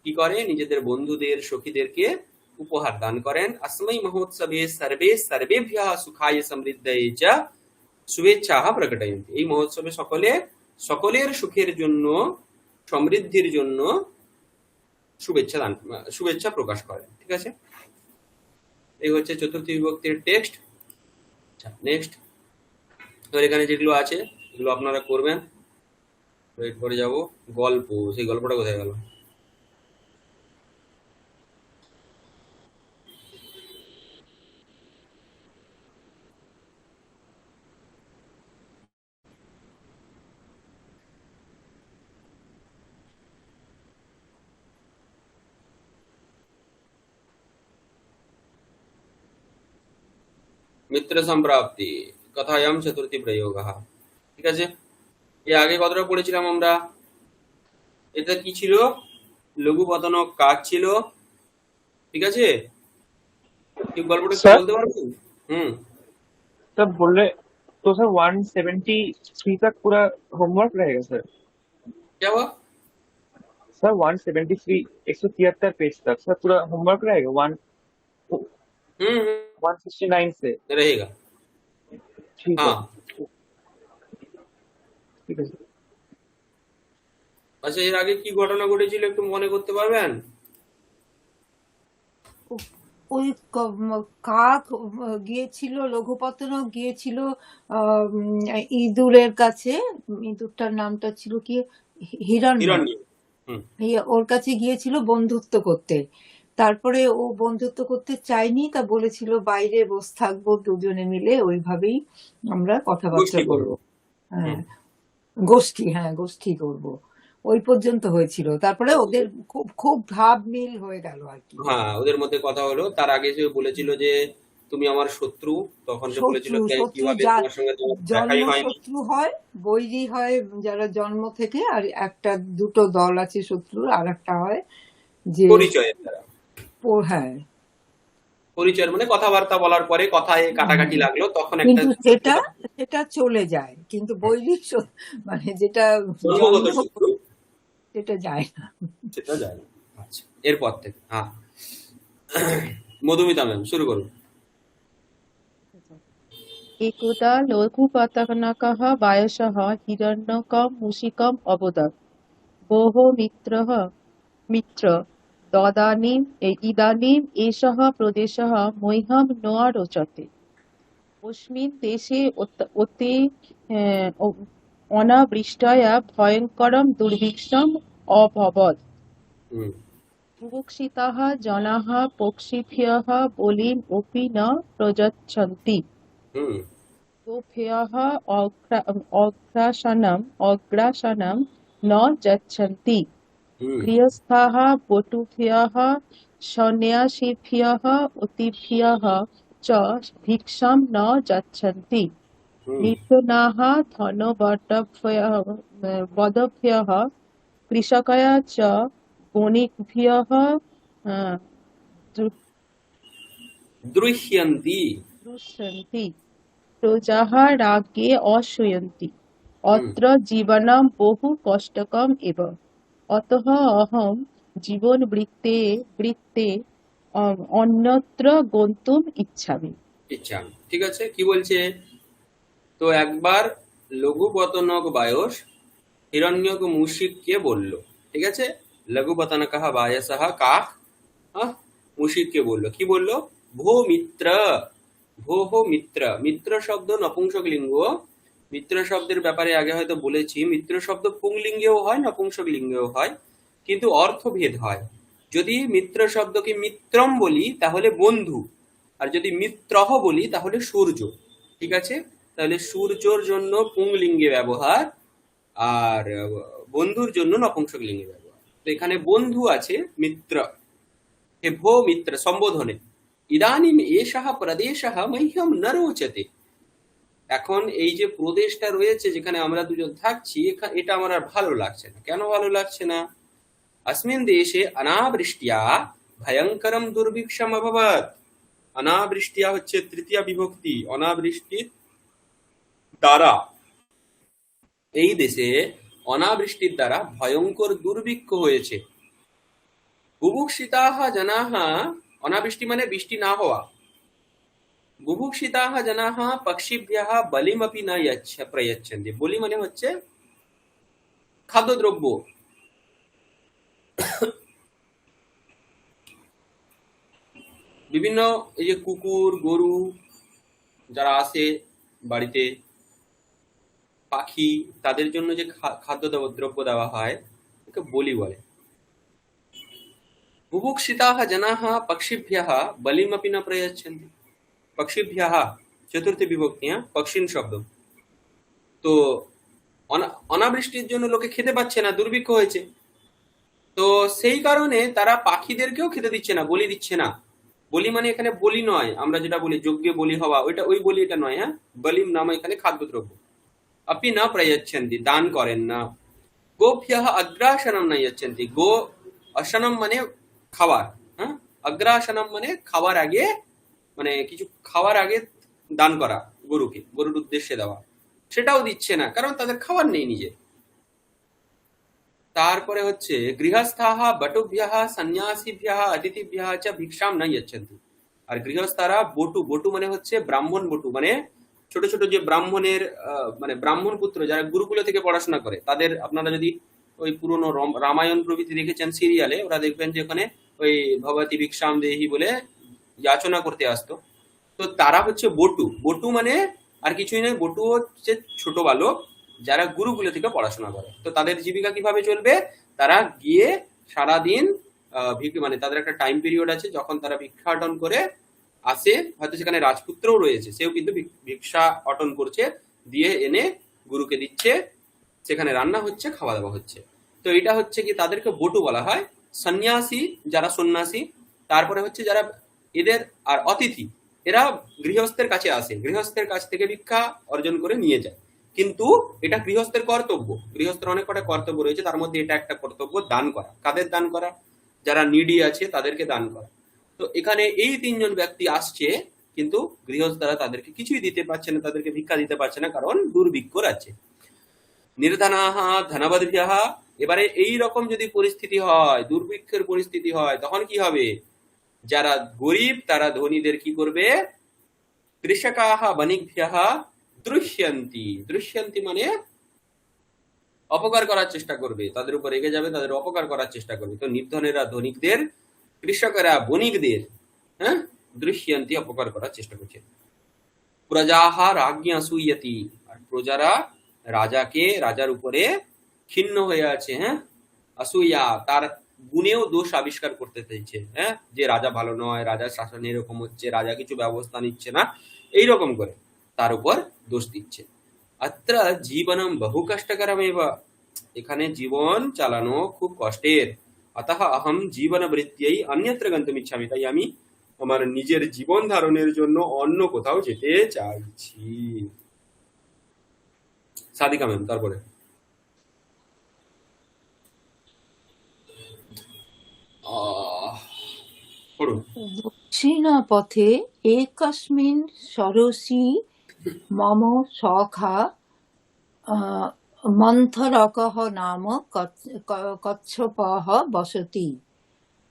কি করে, নিজেদের বন্ধুদের সখীদেরকে উপহার দান করেন। अस्मै महोत्सवे सर्वे सर्वेभ्यः सुखाय समृद्धये च শুভেচ্ছা প্রকটয়ন্তি। এই মহোৎসবে সকলের সুখের জন্য, সমৃদ্ধির জন্য শুভেচ্ছা প্রকাশ করেন। ঠিক আছে, এই হচ্ছে চতুর্থী বিভক্তির টেক্সট। আচ্ছা, নেক্সট। এবার এখানে যেগুলো আছে এগুলো আপনারা করবেন। এরপরে যাব গল্প। সেই গল্পটা কোথায় গেল? মিত্র সম্প্রাপ্তি কথায়াম চতুর্থী প্রয়োগ। ঠিক আছে, এর আগে কতটা পড়েছিলাম আমরা? এটা কি ছিল? লঘু পতনক কাজ ছিল। ঠিক আছে, কি গল্পটা কি सर বলতে পারবেন? হুম, सर बोल रहे तो सर 173 तक पूरा होमवर्क रहेगा सर? क्या हुआ? सर 173 173 पेज तक सर पूरा होमवर्क रहेगा 169 से? रहेगा। ठीक है, हाँ, ठीक है सर। আচ্ছা, এর আগে কি ঘটনা ঘটেছিল একটু মনে করতে পারবেন? ওই কাক গিয়েছিল, লঘুপতন গিয়েছিল ইঁদুরের কাছে। ইঁদুরটার নামটা ছিল কি, হিরণ্য। হিরণ্য। হুম, ওর কাছে গিয়েছিল বন্ধুত্ব করতে। তারপরে ও বন্ধুত্ব করতে চায়নি, তা বলেছিল বাইরে বসে থাকবো দুজনে মিলে, ওইভাবেই আমরা কথাবার্তা গোষ্ঠী করবো। করবো। হ্যাঁ, হুম, গোষ্ঠী করব, ওই পর্যন্ত হয়েছিল। তারপরে ওদের খুব খুব ভাব মিল হয়ে গেল আর কি। হ্যাঁ, ওদের মধ্যে কথা হলো। তার আগে সে বলেছিল যে তুমি আমার শত্রু, তখন সে বলেছিল শত্রু কিভাবে যার তোমার সঙ্গে তোমার জন্ম দেখাই হয়নি। শত্রু হয়, বৈরী হয় যারা জন্ম থেকে, আর একটা দুটো দল আছে শত্রুর, আর একটা হয় যে পরিচয়ের দ্বারা। হ্যাঁ। পরিচয়ের মানে কথাবার্তা বলার পরে কথায় কাটাকাটি লাগলো, তখন একটা কিন্তু সেটা চলে যায়, কিন্তু বৈরী মানে যেটা জন্মগত জন্ম শত্রু সেটা যায় না। সেটা যায় না। আচ্ছা, এরপর থেকে হ্যাঁ, মধুমিতা ম্যাম শুরু করুন। एकदा लघुपतनकः वायसः हिरण्यकं मूषिकम् अवदत् भोः मित्र इदानीम् एषः प्रदेशः मह्यं न रोचते। अस्मिन् देशे अति अनावृष्ट्या भयङ्करं दुर्भिक्षम् अभवत्। হুম, बुभुक्षिताः जनाः पक्षिभ्यः बलिम् अपि न प्रयच्छन्ति। হুম, गोभ्यः अग्रासनं न यच्छन्ति। হুম, गृहस्थाः बटुभ्यः सन्न्यासिभ्यः अतिभ्यः च भिक्षां न यच्छन्ति। হুম, निर्धनाः धनवद्भ्यः कृषकया च बणिक्भ्यः द्रुह्यन्ति। दृश्यन्ति। प्रजाः राज्ञे अशूयन्ति। হুম, अत्र जीवनं बहु कष्टकम् एव। अतः अहं जीवनवृत्ते अन्यत्र गन्तुम् इच्छामि। ইচ্ছা। ঠিক আছে, কি বলছে? তো একবার লঘুপতনক বায়স হিরণ্যক মুশিককে বলল। ঠিক আছে, লঘুপতনকঃ বায়সঃ কাক মুশিককে বলল। কি বলল? ভো মিত্র, ভোহ মিত্র। মিত্র শব্দ নপুংসক লিঙ্গ। মিত্র শব্দের ব্যাপারে আগে হয়তো বলেছি, মিত্র শব্দ পুংলিঙ্গেও হয়, নপুংসক লিঙ্গেও হয়, কিন্তু অর্থভেদ হয়। যদি মিত্র শব্দকে মিত্রম বলি তাহলে বন্ধু, আর যদি মিত্রহ বলি তাহলে সূর্য। ঠিক আছে, তাহলে সূর্যর জন্য পুংলিঙ্গে ব্যবহার, আর বন্ধুর জন্য নপুংসক লিঙ্গে ব্যবহার। তো এখানে বন্ধু আছে মিত্র। হে ভো মিত্র সম্বোধনে। ইদানিম এষঃ প্রদেশঃ মহ্যম ন রোচতে। এখন এই যে প্রদেশটা রয়েছে যেখানে আমরা দুজন থাকছি, এটা আমার আর ভালো লাগছে না। কেন ভালো লাগছে না? अस्मिन् देशे अनावृष्ट्या भयंकरम दुर्भिक्षम अभवत्। অনাবৃষ্টিয়া হচ্ছে তৃতীয়া বিভক্তি। অনাবৃষ্টির দ্বারা, এই দেশে অনাবৃষ্টির দ্বারা ভয়ঙ্কর দুর্ভিক্ষ হয়েছে। বুভুক্ষিতাহ জনাহ, অনাবৃষ্টি মানে বৃষ্টি না হওয়া। বুভুক্ষিতাহ জনাহ পক্ষিভ্যঃ বলিমপি ন প্রয়চ্ছন্তি। বলি মানে হচ্ছে খাদ্যদ্রব্য। বিভিন্ন এই যে কুকুর গরু যারা আসে বাড়িতে, পাখি, তাদের জন্য যে খাদ্য দ্রব্য দেওয়া হয় ওকে বলি বলে। বুভুক্ষিতাহ জনাহ পক্ষিভ্যঃ বলিমপি ন প্রয়চ্ছন্তি। পক্ষিভ্যঃ চতুর্থী বিভক্তি, হ্যাঁ, পক্ষিন শব্দ। তো অনাবৃষ্টির জন্য লোকে খেতে পাচ্ছে না, দুর্ভিক্ষ হয়েছে, তো সেই কারণে তারা পাখিদেরকেও খেতে দিচ্ছে না, বলি দিচ্ছে না। বলি মানে এখানে বলি নয়, আমরা যেটা বলি যজ্ঞে বলি হওয়া, ওইটা ওই বলি এটা নয়, হ্যাঁ। বলিম নাম এখানে খাদ্যদ্রব্য। আপনি না প্রয়চ্ছন্তি, দান করেন না। গোভ্যঃ অগ্রাসনম নয়চ্ছন্তি। গো অসনম মানে খাবার, হ্যাঁ। অগ্রাসনম মানে খাওয়ার আগে, মানে কিছু খাওয়ার আগে দান করা, গরুকে, গরুর উদ্দেশ্যে দেওয়া, সেটাও দিচ্ছে না, কারণ তাদের খাবার নেই নিজে। তারপরে হচ্ছে গৃহস্থাহ বটুভ্যঃ সন্ন্যাসীভ্যঃ অতিথিভ্যঃ চ ভিক্ষাম ন যচ্ছন্তি। আর গৃহস্থারা বটু, বটু মানে হচ্ছে ব্রাহ্মণ বটু, মানে ছোট ছোট যে ব্রাহ্মণের মানে ব্রাহ্মণ পুত্র যারা গুরুকুল থেকে পড়াশোনা করে, তাদের আপনারা যদি ওই পুরনো রামায়ণ প্রভৃতি দেখেছেন সিরিয়ালে, ওরা দেখবেন যে ওখানে ওই ভগবতী ভিক্ষাম দেহি বলে যাচনা করতে আসতো। তো তারা হচ্ছে বটু। বটু মানে আর কিছুই নয়, বটু হচ্ছে ছোট বালক যারা গুরুকুলে থেকে পড়াশোনা করে। তো তাদের জীবিকা কিভাবে চলবে? তারা গিয়ে সারাদিন মানে তাদের একটা টাইম পিরিয়ড আছে যখন তারা ভিক্ষাটন করে আসে, হয়তো সেখানে রাজপুত্রও রয়েছে, সেও কিন্তু ভিক্ষা অটন করছে, দিয়ে এনে গুরুকে দিচ্ছে, সেখানে রান্না হচ্ছে, খাওয়া দাওয়া হচ্ছে। তো এটা হচ্ছে কি তাদেরকে বটু বলা হয়। সন্ন্যাসী যারা সন্ন্যাসী, তারপরে হচ্ছে যারা এদের, আর অতিথি এরা গৃহস্থের কাছে আসে, গৃহস্থের কাছ থেকে ভিক্ষা অর্জন করে নিয়ে যায়। কিন্তু এটা গৃহস্থের কর্তব্য, গৃহস্থের অনেক কটা কর্তব্য রয়েছে, তার মধ্যে এটা একটা কর্তব্য, দান করা। কাদের দান করা? যারা নিডি আছে তাদেরকে দান করা। তো এখানে এই তিনজন ব্যক্তি আসছে, কিন্তু গৃহস্থরা তাদেরকে কিছুই দিতে পারছে না, তাদেরকে ভিক্ষা দিতে পারছে না, কারণ দুর্ভিক্ষ আছে। নির্ধনাহ ধনবদ্ভ্যঃ। এবারে এই রকম যদি পরিস্থিতি হয়, দুর্ভিক্ষের পরিস্থিতি হয়, তখন কি হবে? যারা গরিব তারা ধনীদের কি করবে? কৃষকাহ বণিকভ্যঃ দৃশ্যন্তি। দৃশ্যন্তি মানে অপকার করার চেষ্টা করবে, তাদের উপর রেগে যাবে, তাদের অপকার করার চেষ্টা করবে। তো নির্ধনেরা ধনিকদের, কৃষকেরা বণিকদের, হ্যাঁ, দৃশ্যন্তি অপকার করার চেষ্টা করছে। প্রজাহ রাজ্ঞী অসূয়তি। আর প্রজারা রাজাকে, রাজার উপরে ক্ষিন্ন হয়ে আছে, হ্যাঁ, অসূয়া, তার গুণেও দোষ আবিষ্কার করতে চাইছে, হ্যাঁ, যে রাজা ভালো নয়, রাজার শাসন এরকম হচ্ছে, রাজা কিছু ব্যবস্থা নিচ্ছে না, এইরকম করে তার উপর দোষ দিচ্ছে। অত্র জীবনম বহু কষ্টকরমেব। এখানে জীবন চালানো খুব কষ্টের। অতঃ অহম জীবন বৃত্ত্যৈ অন্যত্র গন্তুম ইচ্ছামি। তাই আমি আমার নিজের জীবন ধারণের জন্য অন্য কোথাও যেতে চাইছি। সাদিকা ম্যাম, তারপরে পড়ুন। দক্ষিণপথে একস্মিन् সরসি মম সখা মন্থরকः নাম কচ্ছপः বসতি।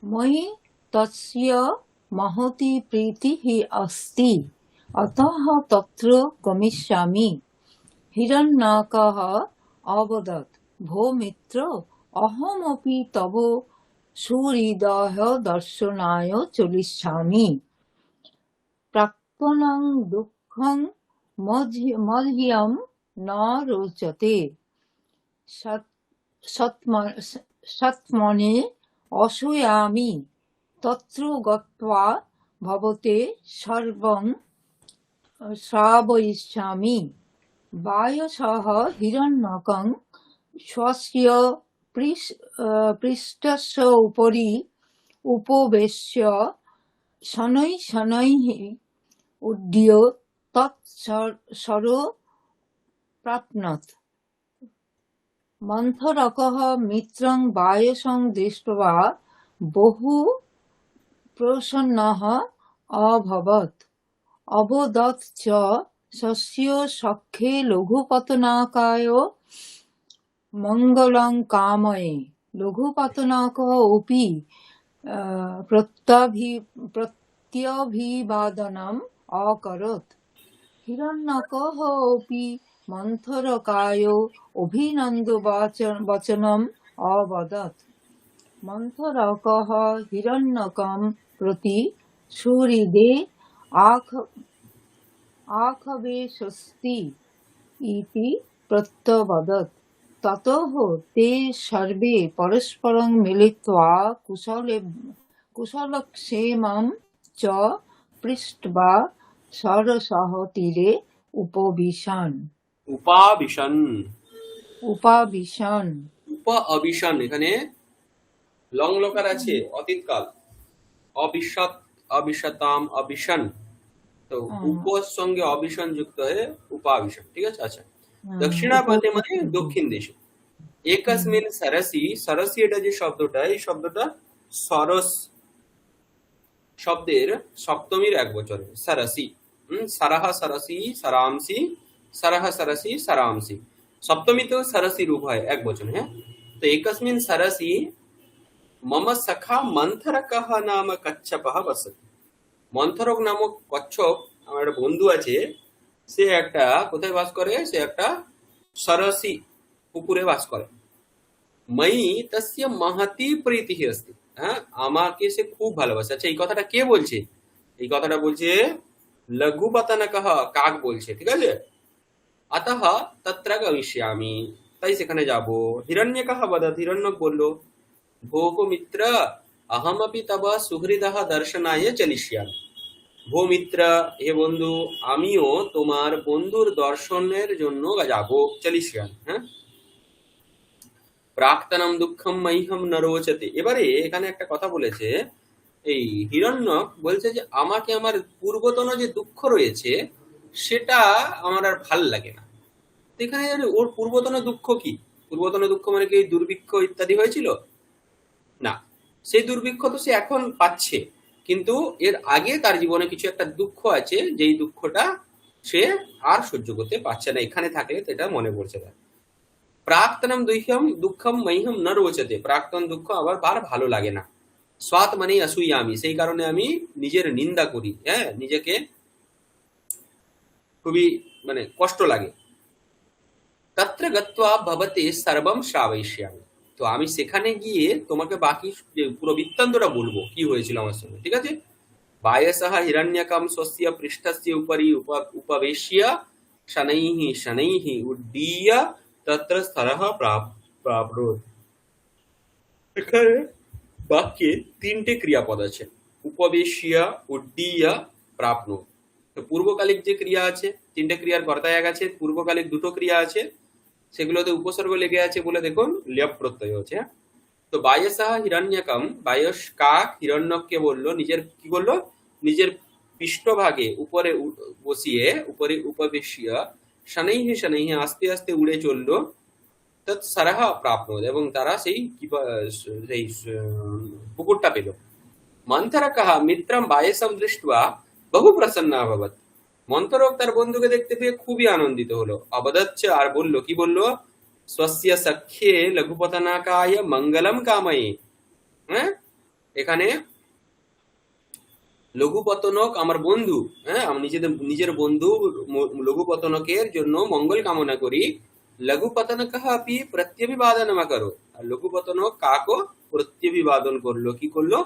ময়ি তস্য महती प्रीतिः अस्ति, अतः तत्र गमिष्यामि। हिरण्यकः अवदत्, भो मित्र, अहमपि तव सुहृदः दर्शनाय चलिष्यामि। प्राक्तनं दुःखं मह्यं न रोचते। सत्मने असूयामि। तत्र गत्वा भवते सर्वं श्रावयिष्यामि। वायसः हिरण्यकं स्वस्य पृष्ठस्य उपरि उपवेश्य शनैः शनैः उड्ड्य तत्सरो प्राप्नोत्। मन्थरकः मित्रं वायसं दृष्ट्वा बहु प्रसन्नः अभवत्। अवदत् च स्वस्य सखे लघुपतनाकाय मङ्गलं कामये। लघुपतनाकः अपि प्रत्यभिवादनम् अकरोत् हिरण्यकः अपि मन्थरकायो अभिनन्दवचनम् अवदत् मन्थरकः हिरण्यकं प्रति सुहृदे आखवे स्वस्ति इति प्रत्यवदत् ततः ते सर्वे परस्परं मिलित्वा कुशलक्षेमं च पृष्ट्वा सरसः तीरे उपविशन्। অবিশন এখানে লং লকার আছে অতীতকাল, অবিশত, অবিশতাম, অবিশন। তো উপর সঙ্গে অবিশন যুক্ত হয়ে উপাবিশন, ঠিক আছে। আচ্ছা, দক্ষিণাপথে মানে দক্ষিণ দেশে। একস্মিন সরসি, সরসি এটা যে শব্দটা, এই শব্দটা সরস শব্দের সপ্তমীর এক বচনে সরসি। সারাহ সরসি সারাংসি, সারাহ সরসি সারাংসি, সপ্তমী তো সরসি রূপ হয় এক বচনে। হ্যাঁ, তো একস্মিন সরসি মম সখা মন্থরকঃ নাম কচ্ছপঃ বসতি। মন্থরক নামক কচ্ছপ আমার একটা বন্ধু আছে, সে একটা কোথায় বাস করে? সে একটা সরসি পুকুরে বাস করে। ময়ি তস্য মহতি প্রীতিঃ अस्ति। হ্যাঁ, আমাকে সে খুব ভালোবাসে। আচ্ছা, এই কথাটা কে বলছে? এই কথাটা বলছে লঘুপতনকঃ, কাক বলছে, ঠিক আছে। अतः तत्र गमिष्यामि, তাই সেখানে যাব। হিরণ্যকঃ বদৎ, হিরণ্যক বলল ভোগ মিত্র अहमपि तव सुहृदः दर्शनाय चलिष्यामि। ভো মিত্র, হে বন্ধু, আমিও তোমার বন্ধুর দর্শনের জন্য যাব। চলিষ্যামি, হ্যাঁ। প্রাক্তনম দুঃখম মহ্যম ন রোচতে। এবারে এখানে একটা কথা বলেছে, এই হিরণ্যক বলছে যে আমাকে আমার পূর্বতন যে দুঃখ রয়েছে সেটা আমার আর ভাল লাগে না। এখানে ওর পূর্বতন দুঃখ কি? পূর্বতন দুঃখ মানে কি দুর্ভিক্ষ ইত্যাদি হয়েছিল? না, সেই দুর্ভিক্ষ তো সে এখন পাচ্ছে, কিন্তু এর আগে তার জীবনে কিছু একটা দুঃখ আছে, যেই দুঃখটা সে আর সহ্য করতে পারছে না। এখানে থাকলে এটা মনে পড়ছে না। প্রাক্তনম দুঃখম মহ্যম ন রোচতে, প্রাক্তন দুঃখ আবার ভালো লাগে না। স্বাত মানে অসূয়ামি, সেই কারণে আমি নিজের নিন্দা করি। হ্যাঁ, নিজেকে খুবই মানে কষ্ট লাগে। তত্র গত্বা ভবতে সর্বম শ্রাবয়িষ্যামি, তো আমি সেখানে গিয়ে তোমাকে বাকি পুরো বৃত্তান্তটা বলবো কি হয়েছিল আমার সঙ্গে, ঠিক আছে। বায়সঃ হিরণ্যকম স্বস্য পৃষ্ঠস্য উপরি উপবেশ্য শনৈঃ শনৈঃ উড্ডীয় তত্র স্থলঃ প্রাপ্নোৎ। এখানে বাক্যে তিনটে ক্রিয়াপদ আছে, উপবেশ্য, উড্ডীয়, প্রাপ্নোৎ। তো পূর্বকালিক যে ক্রিয়া আছে, তিনটে ক্রিয়ার কর্তা এক আছে, পূর্বকালিক দুটো ক্রিয়া আছে, সেগুলোতে উপসর্গ লেগে আছে বলে দেখুন ল্যপ প্রত্যয় হচ্ছে। তো বায়সঃ হিরণ্যকম, বায়স কাক হিরণ্যককে বললো নিজের কি বললো, নিজের পৃষ্ঠভাগে উপরে বসিয়ে, উপরে উপবেশ্য শনৈঃ শনৈঃ, আস্তে আস্তে উড়ে চললো। তৎ সরহ প্রাপ্নোৎ, এবং তারা সেই পুকুরটা পেল। মন্থরকঃ মিত্রম বায়সম দৃष्ट्वा বহু প্রসন্না অভবৎ। মন্থরক তার বন্ধুকে দেখতে পেয়ে খুবই আনন্দিত হলো। অবদচ্চ, আর বললো, কি বললো? স্বস্য সখ্যে লঘুপতনাকায় মঙ্গলম কাময়ে। হ্যাঁ, এখানে লঘুপতনক আমার বন্ধু, হ্যাঁ, আমি নিজের বন্ধু লঘুপতনকের জন্য মঙ্গল কামনা করি। লঘুপতনকঃ আপি প্রত্যভিবাদনম করো, আর লঘুপতনক কাকও প্রত্যভিবাদন করলো। কি করলো?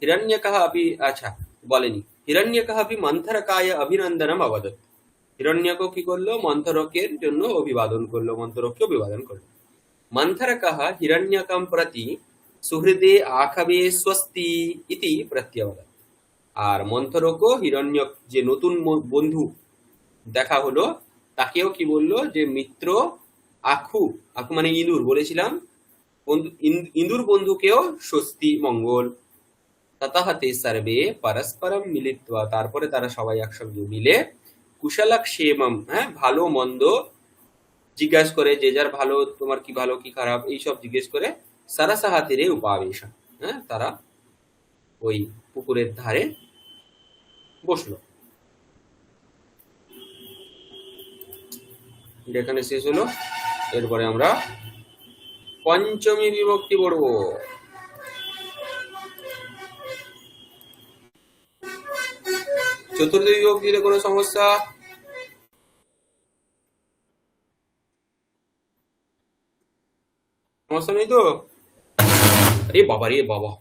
হিরণ্যকঃ আপি, আচ্ছা বলেনি, হিরণ্যকঃ আপি মন্থরকায় অভিনন্দনম অবদৎ। হিরণ্যক কি করলো? মন্থরকের জন্য অভিবাদন করলো, মন্থরককে অভিবাদন করলো। মন্থরকঃ হিরণ্যকম প্রতি সুহৃদে আখবে স্বস্তি ইতি প্রত্যবদৎ। আর মন্থরকও হিরণ্যক যে নতুন বন্ধু দেখা হলো তাকেও কি বললো, যে মিত্র আখু, আখু মানে ইঁদুর বলেছিলাম, ইঁদুর বন্ধুকেও স্বস্তি, মঙ্গল। ততঃ তে সর্বে পরস্পরম মিলিত্বা, তারপরে তারা সবাই একসঙ্গে মিলে কুশলক্ষেমম, হ্যাঁ, ভালো মন্দ জিজ্ঞাসা করে, যে যার ভালো, তোমার কি ভালো কি খারাপ, এইসব জিজ্ঞেস করে সরসঃ তীরে উপাবেশন, হ্যাঁ, তারা ওই পুকুরের ধারে বসলো। এখানে শেষ হলো। এরপরে আমরা পঞ্চমী বিভক্তি পড়বো। চতুর্থী বিভক্তিতে কোনো সমস্যা? সমস্যা নেই তো? আরে বাবা রে বাবা,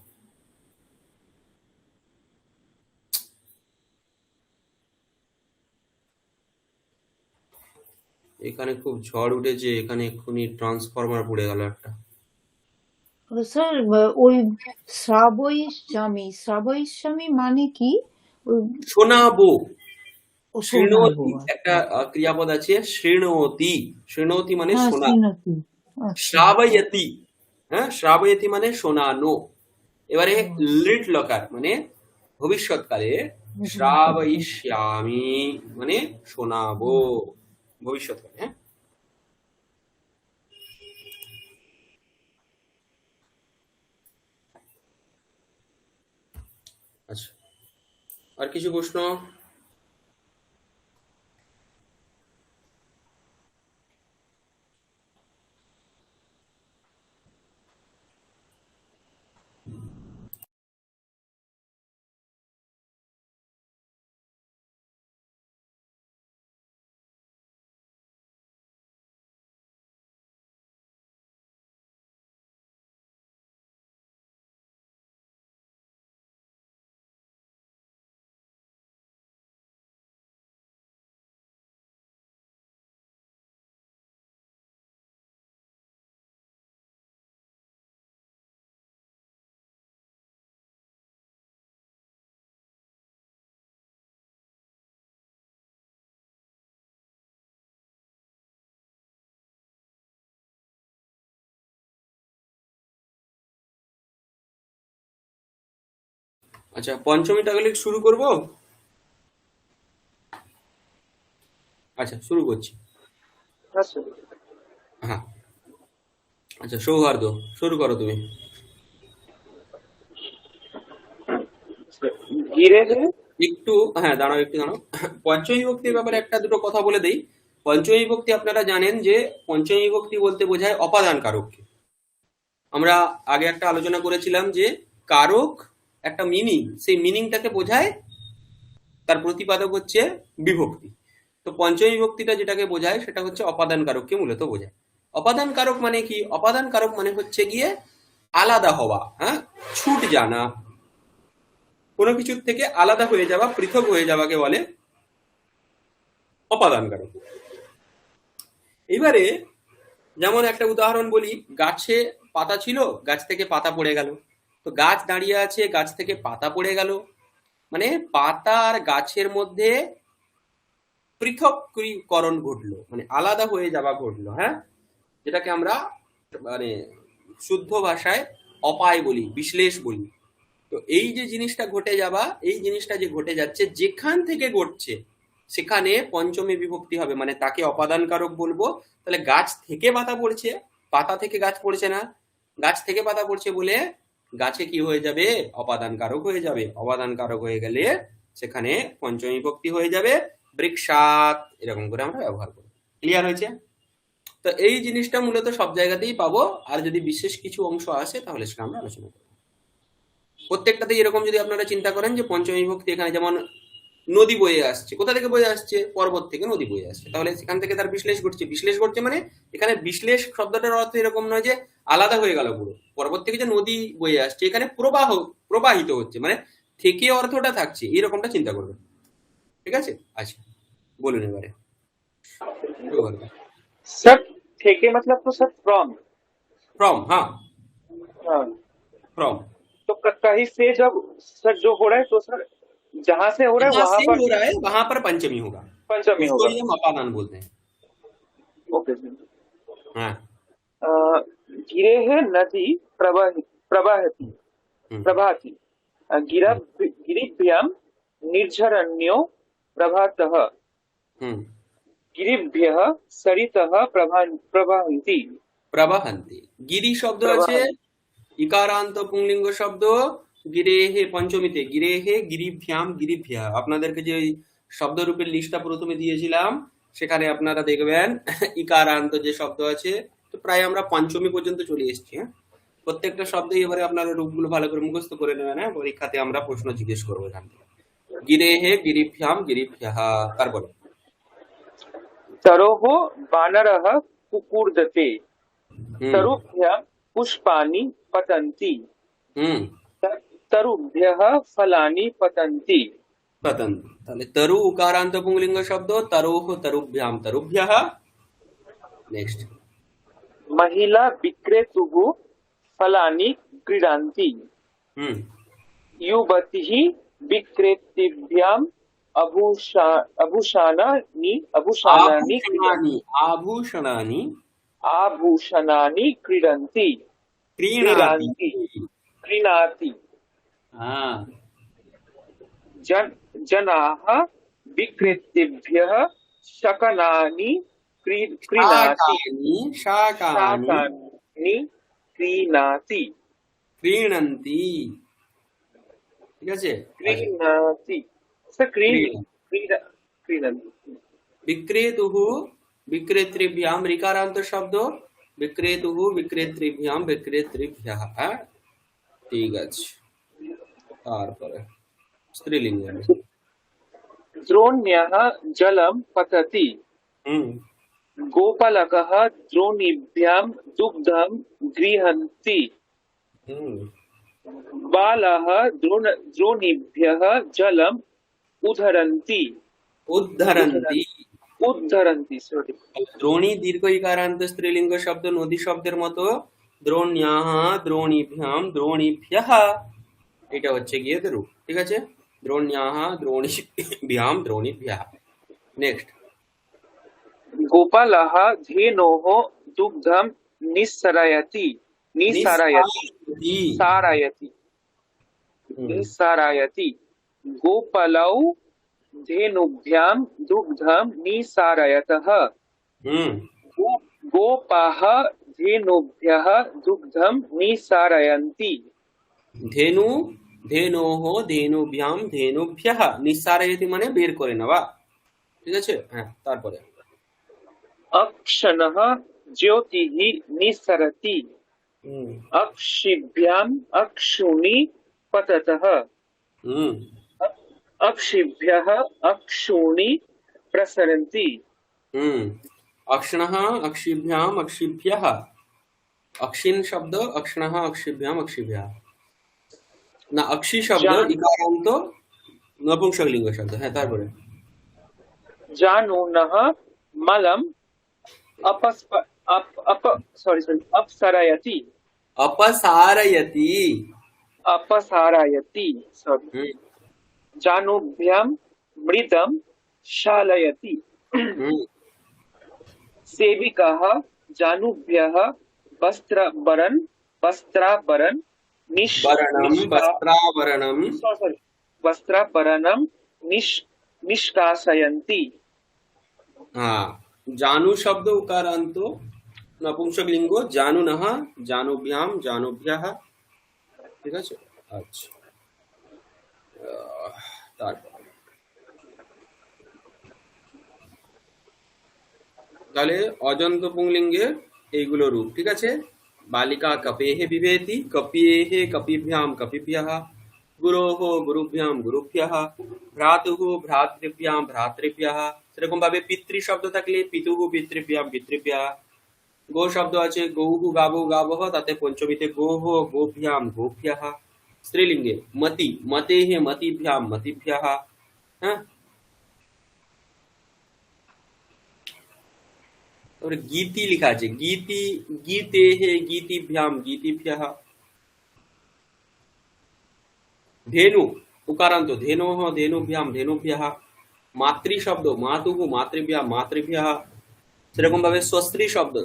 এখানে খুব ঝড় উঠেছে, এখানে এক্ষুনি ট্রান্সফরমার পড়ে গেল একটা। স্যার ওই শ্রাবয়িষ্যামি মানে কি? ওই শোনাবো। ও শোনাবো, শৃণোতি একটা ক্রিয়াপদ আছে, শৃণোতি। শৃণোতি মানে হ্যাঁ শোনা। শ্রীনতি, আচ্ছা। শ্রাবয়তি, হ্যাঁ শ্রাবয়তি মানে শোনানো। এবারে লিট লকার মানে ভবিষ্যৎকালে, শ্রাবয়িষ্যামি মানে শোনাবো ভবিষ্যৎকালে। হ্যাঁ, আচ্ছা, আর কিছু প্রশ্ন? আচ্ছা, পঞ্চমী তাহলে শুরু করব। আচ্ছা, শুরু করছি। हाँ सर। হ্যাঁ, আচ্ছা সৌহার্দ্য, শুরু করো তুমি। गिरे हैं। একটু, হ্যাঁ দাঁড়াও, একটু দাঁড়াও। পঞ্চমী বিভক্তির ব্যাপারে একটা দুটো কথা বলে দেই। পঞ্চমী বিভক্তি আপনারা জানেন যে পঞ্চমী বিভক্তি বলতে বোঝায় অপাদান কারককে। আমরা আগে একটা আলোচনা করেছিলাম যে কারক একটা মিনিং, সেই মিনিংটাকে বোঝায়, তার প্রতিপাদক হচ্ছে বিভক্তি। তো পঞ্চমী বিভক্তিটা যেটাকে বোঝায় সেটা হচ্ছে অপাদান কারককে মূলত বোঝায়। অপাদান কারক মানে কি? অপাদান কারক মানে হচ্ছে গিয়ে আলাদা হওয়া, হ্যাঁ, ছুট জানা, কোনো কিছুর থেকে আলাদা হয়ে যাওয়া, পৃথক হয়ে যাওয়াকে বলে অপাদান কারক। এবারে যেমন একটা উদাহরণ বলি, গাছে পাতা ছিল, গাছ থেকে পাতা পড়ে গেল। তো গাছ দাঁড়িয়ে আছে, গাছ থেকে পাতা পড়ে গেল, মানে পাতা আর গাছের মধ্যে পৃথকীকরণ ঘটলো, মানে আলাদা হয়ে যাওয়া ঘটলো। হ্যাঁ, যেটাকে আমরা মানে শুদ্ধ ভাষায় অপায় বলি, বিশ্লেষ বলি। তো এই যে জিনিসটা ঘটে যাওয়া, এই জিনিসটা যে ঘটে যাচ্ছে, যেখান থেকে ঘটছে সেখানে পঞ্চমী বিভক্তি হবে, মানে তাকে অপাদান কারক বলবো। তাহলে গাছ থেকে পাতা পড়ছে, পাতা থেকে গাছ পড়ছে না, গাছ থেকে পাতা পড়ছে বলে গাছে কি হয়ে যাবে? অপাদান কারক হয়ে যাবে। অপাদান কারক হয়ে গেলে সেখানে পঞ্চমী বিভক্তি হয়ে যাবে। বৃক্ষাত, এরকম করে আমরা ব্যবহার করি। ক্লিয়ার হয়েছে? তো এই জিনিসটা মূলত সব জায়গাতেই পাবো, আর যদি বিশেষ কিছু অংশ আসে তাহলে সেটা আমরা আলোচনা করবো। প্রত্যেকটাতে এরকম যদি আপনারা চিন্তা করেন যে পঞ্চমী বিভক্তি, এখানে যেমন নদী বয়ে আসছে, কোথা থেকে বয়ে আসছে? পর্বত থেকে নদী বয়ে আসছে, তাহলে সেখান থেকে তার বিশ্লেষ ঘটছে। বিশ্লেষ ঘটছে মানে এখানে বিশ্লেষ শব্দটার অর্থ এরকম নয় যে আলাদা হয়ে গেল পুরো। পর্বত থেকে যে নদী বয়ে আসছে, এখানে প্রবাহিত হচ্ছে, মানে থেকে অর্থটা থাকছে, এরকমটা চিন্তা করবেন। ঠিক আছে? আচ্ছা, বলুন এবারে। सर ठेके मतलब तो सर फ्रॉम। फ्रॉम, हाँ, हाँ, फ्रॉम। तो कहीं से जब सर जो हो रहा है तो सर जहां से हो रहा है जहाँ वहां से पर हो रहा है वहां पर पंचमी होगा, पंचमी उसको होगा। ही हम अपादान बोलते हैं। Okay sir. हाँ, गिरे है नदी प्रवाहती हम्म, प्रभाती गिरिभ्याम निर्झरण्यो प्रभातः हम्म, गिरिभ्यः सरितः प्रभान्ति। प्रवहन्ति। গিরি শব্দ আছে, ইকারান্ত পুংলিঙ্গ শব্দ। গিরেহে পঞ্চমীতে, গিরেহে, গিরিভ্যাম, গিরিভ্যা। আপনাদেরকে যে ওই শব্দরূপের লিস্টটা প্রথমে দিয়েছিলাম, সেখানে আপনারা দেখবেন ইকারান্ত যে শব্দ আছে। তো প্রায় আমরা পঞ্চমী পর্যন্ত চলে এসেছি। হ্যাঁ, প্রত্যেকটা শব্দই এবারে আপনারা রূপগুলো ভালো করে মুখস্থ করে নেবেন। হ্যাঁ, পরীক্ষাতে আমরা প্রশ্ন জিজ্ঞেস করবো এখান থেকে। গিরেহে গিরিভ্যাম গিরিভ্যः তারপরে तरोः वानरः कुकुर्दते হুম तरुभ्यः पुष्पाणि पतन्ति হুম तरुभ्यः फलानि पतन्ति पतन्ति তাহলে তরু উকারান্ত পুংলিঙ্গ শব্দ তরোহ তরুভ্যাম তরুভ্যः নেক্সট महिला विक्रेतुः फलानि क्रीडन्ति হুম युवतिः विक्रेतृभ्याम् आभूषणानि आभूषणानि आभूषणानि आभूषणानि क्रीडन्ति क्रीणाति क्रीणाति हाँ जनाः विक्रेतृभ्यः शकनानि क्रीणाति शाकानि शाकानि क्रीणाति क्रीणन्ति ঠিক আছে क्रीणाति क्रीणन्ति विक्रेतुः विक्रेतृभ्याम ऋकारांत शब्द विक्रेतुः विक्रेतृभ्याम विक्रेतृभ्यः ঠিক আছে তারপরে স্ত্রীলিঙ্গ द्रोण्यः जलं पतति হুম गोपालकः द्रोणीभ्यां दुग्धं गृह्णन्ति হুম बालाः द्रोणीभ्यः जलम् उद्धरन्ति উদ্ধরন্তি sorry দ্রোণী দীর্ঘ ইকারান্ত স্ত্রীলিঙ্গ শব্দ নদী শব্দের মতো দ্রোণ্যাহ দ্রোণীভ্যাম দ্রোণীভ্যः এটা হচ্ছে গিয়ে রূপ ঠিক আছে দ্রোণ্যাহ দ্রোণীভ্যাম দ্রোণীভ্যः নেক্সট गोपालः धेनोः दुग्धं निस्सारयति निस्सारयति गोपालौ धेनुभ्यां दुग्धं निस्सारयतः गोपाः धेनुभ्यः दुग्धं निस्सारयन्ति ধেনু ধেনোহ ধেনুভ্যাম ধেনুভ্যः নিঃসারয়তি মানে বের করে নেওয়া ঠিক আছে হ্যাঁ তারপরে अक्षणः ज्योतिः निस्सरति হুম अक्षिभ्याम् अक्षूणि पततः হুম अक्षिभ्यः अक्षूणि प्रसरन्ति হুম अक्षणः अक्षिभ्याम अक्षिभ्यः अक्षिन शब्द अक्षणः अक्षिभ्याम अक्षिभ्यः না अक्षि शब्द इकारांत नपुंसकलिंग शब्द হ্যাঁ তারপরে जानूनः मलम् अपसारयति अपसारयति sorry হুম जानूभ्यां मृदं क्षालयति হুম सेविकाः जानूभ्यः वस्त्राभरणं वस्त्राभरणं निष्कासयन्ति हाँ जानू शब्द उकारांत नपुंसकलिंग जानूनः जानूभ्याम जानूभ्यः ঠিক আছে আচ্ছা তারপর তাহলে অজন্ত পুংলিঙ্গের এইগুলো রূপ ঠিক আছে বালিকা কপেহে বিভেতি কপিয়েহে কপিভ্যাম কপিভ্যः গুরোহ গুরুভ্যাম গুরুভ্যः ভ্রাতুঃ ভ্রাতৃভ্যাম ভ্রাতৃভ্যः সেরকম ভাবে পিতৃ শব্দ থাকলে পিতুঃ পিতৃভ্যাম পিতৃভ্যः গো শব্দ আছে গৌঃ গাবো গাবঃ তাতে পঞ্চমীতে গোহ গোভ্যাম গোভ্যः স্ত্রীলিঙ্গে মতি মতেহে মতিভ্যাম মতিভ্যः হ্যাঁ তারপরে গীতি লেখা আছে গীতি গীতেহে গীতিভ্যাম গীতিভ্যः धेनु उकारांत धेनोः धेनुभ्याम धेनुभ्यः मातृ शब्द मातुः मातृभ्याम मातृभ्यः সেরকম ভাবে স্বস্ত্রী শব্দ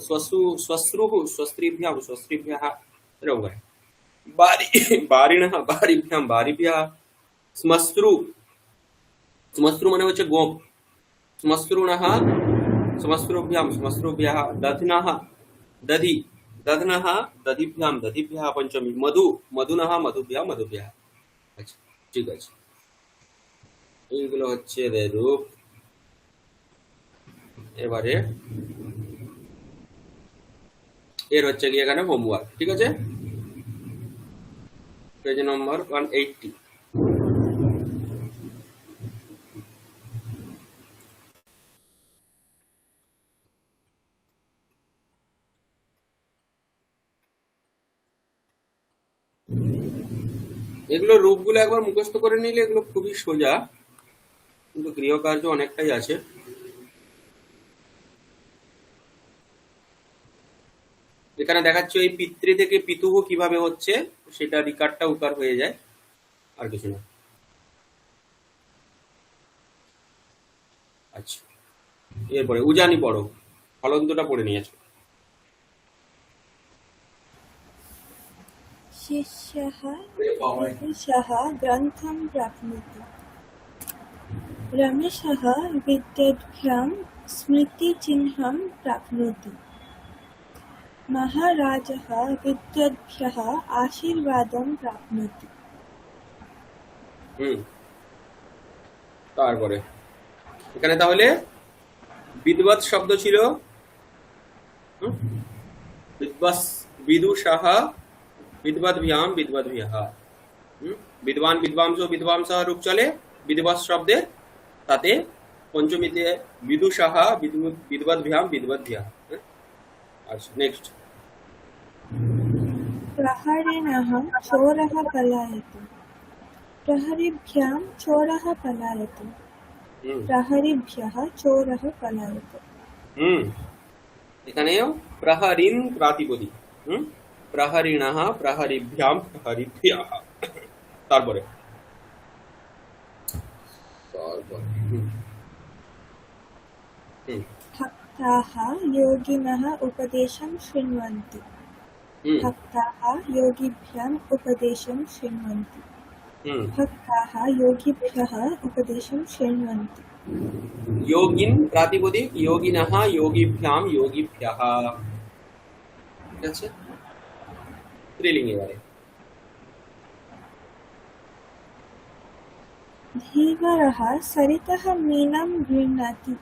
শ্মশ্রুঃ স্বস্ত্রীভ্যাম স্বস্ত্রীভ্যः এরকম ভাবে বারিণঃ বারিভ্যাম বারিভ্যः শ্মশ্রু শ্মশ্রু মানে হচ্ছে গোপ শ্মশ্রুণঃ শ্মশ্রুভ্যাম শ্মশ্রুভ্যः দধ্নঃ দধি দধ্নঃ দধিভ্যাম দধিভ্যः পঞ্চমী মধু মধুনঃ মধুভ্যাম মধুভ্যः আচ্ছা ঠিক আছে এইগুলো হচ্ছে এদের রূপ এবারে এর হচ্ছে কি এখানে হোমওয়ার্ক ঠিক আছে পেজ নম্বর 180 এগুলো রূপগুলো একবার মুখস্থ করে নিলে এগুলো খুবই সোজা, কিন্তু গৃহকার্য অনেকটাই আছে। এখানে দেখাচ্ছে ওই পিতৃ থেকে পিতুহ কিভাবে হচ্ছে, সেটা রিকারটা উকার হয়ে যায়, আর কিছু না। আচ্ছা, এরপরে উজানি পড়ো, ফলন্তটা পড়ে নিয়েছো। शिष्यः विदुषः ग्रन्थं प्राप्नोति। रमेशः विद्याभ्यां स्मृतिचिह्नं प्राप्नोति। महाराजः विद्याभ्यः आशीर्वादं प्राप्नोति। তারপরে এখানে তাহলে বিদ্বৎ শব্দ ছিল, বিদুষাহ বিদ্বদ্ভ্যাম বিদ্বদ্ভ্যः, বিদ্বান বিদ্বাংসো বিদ্বাংসः রূপ চলে বিদ্বৎ শব্দে, তাতে পঞ্চমীতে বিদুষাহ বিদ্বদ্ভ্যাম বিদ্বদ্ভ্যः। আচ্ছা, নেক্সট। प्रहरिणः चोरः पलायते। प्रहरिभ्यां चोरः पलायते। प्रहरिभ्यः चोरः पलायते। এখানেও প্রহরিন প্রাতিপদিক, প্রহরিণঃ প্রহরিভ্যাম প্রহরিভ্যः। তারপরে भक्ताः योगिनः उपदेशं शृण्वन्ति। भक्ताः योगिभ्याम् उपदेशं शृण्वन्ति। भक्ताः योगिभ्यः उपदेशं शृण्वन्ति। योगिन प्रातिपदिक, योगिनः योगिभ्याम योगिभ्यः। ঠিক আছে, স্ত্রীলিঙ্গ এবারে। धीवरः सरितः मीनं गृह्णाति।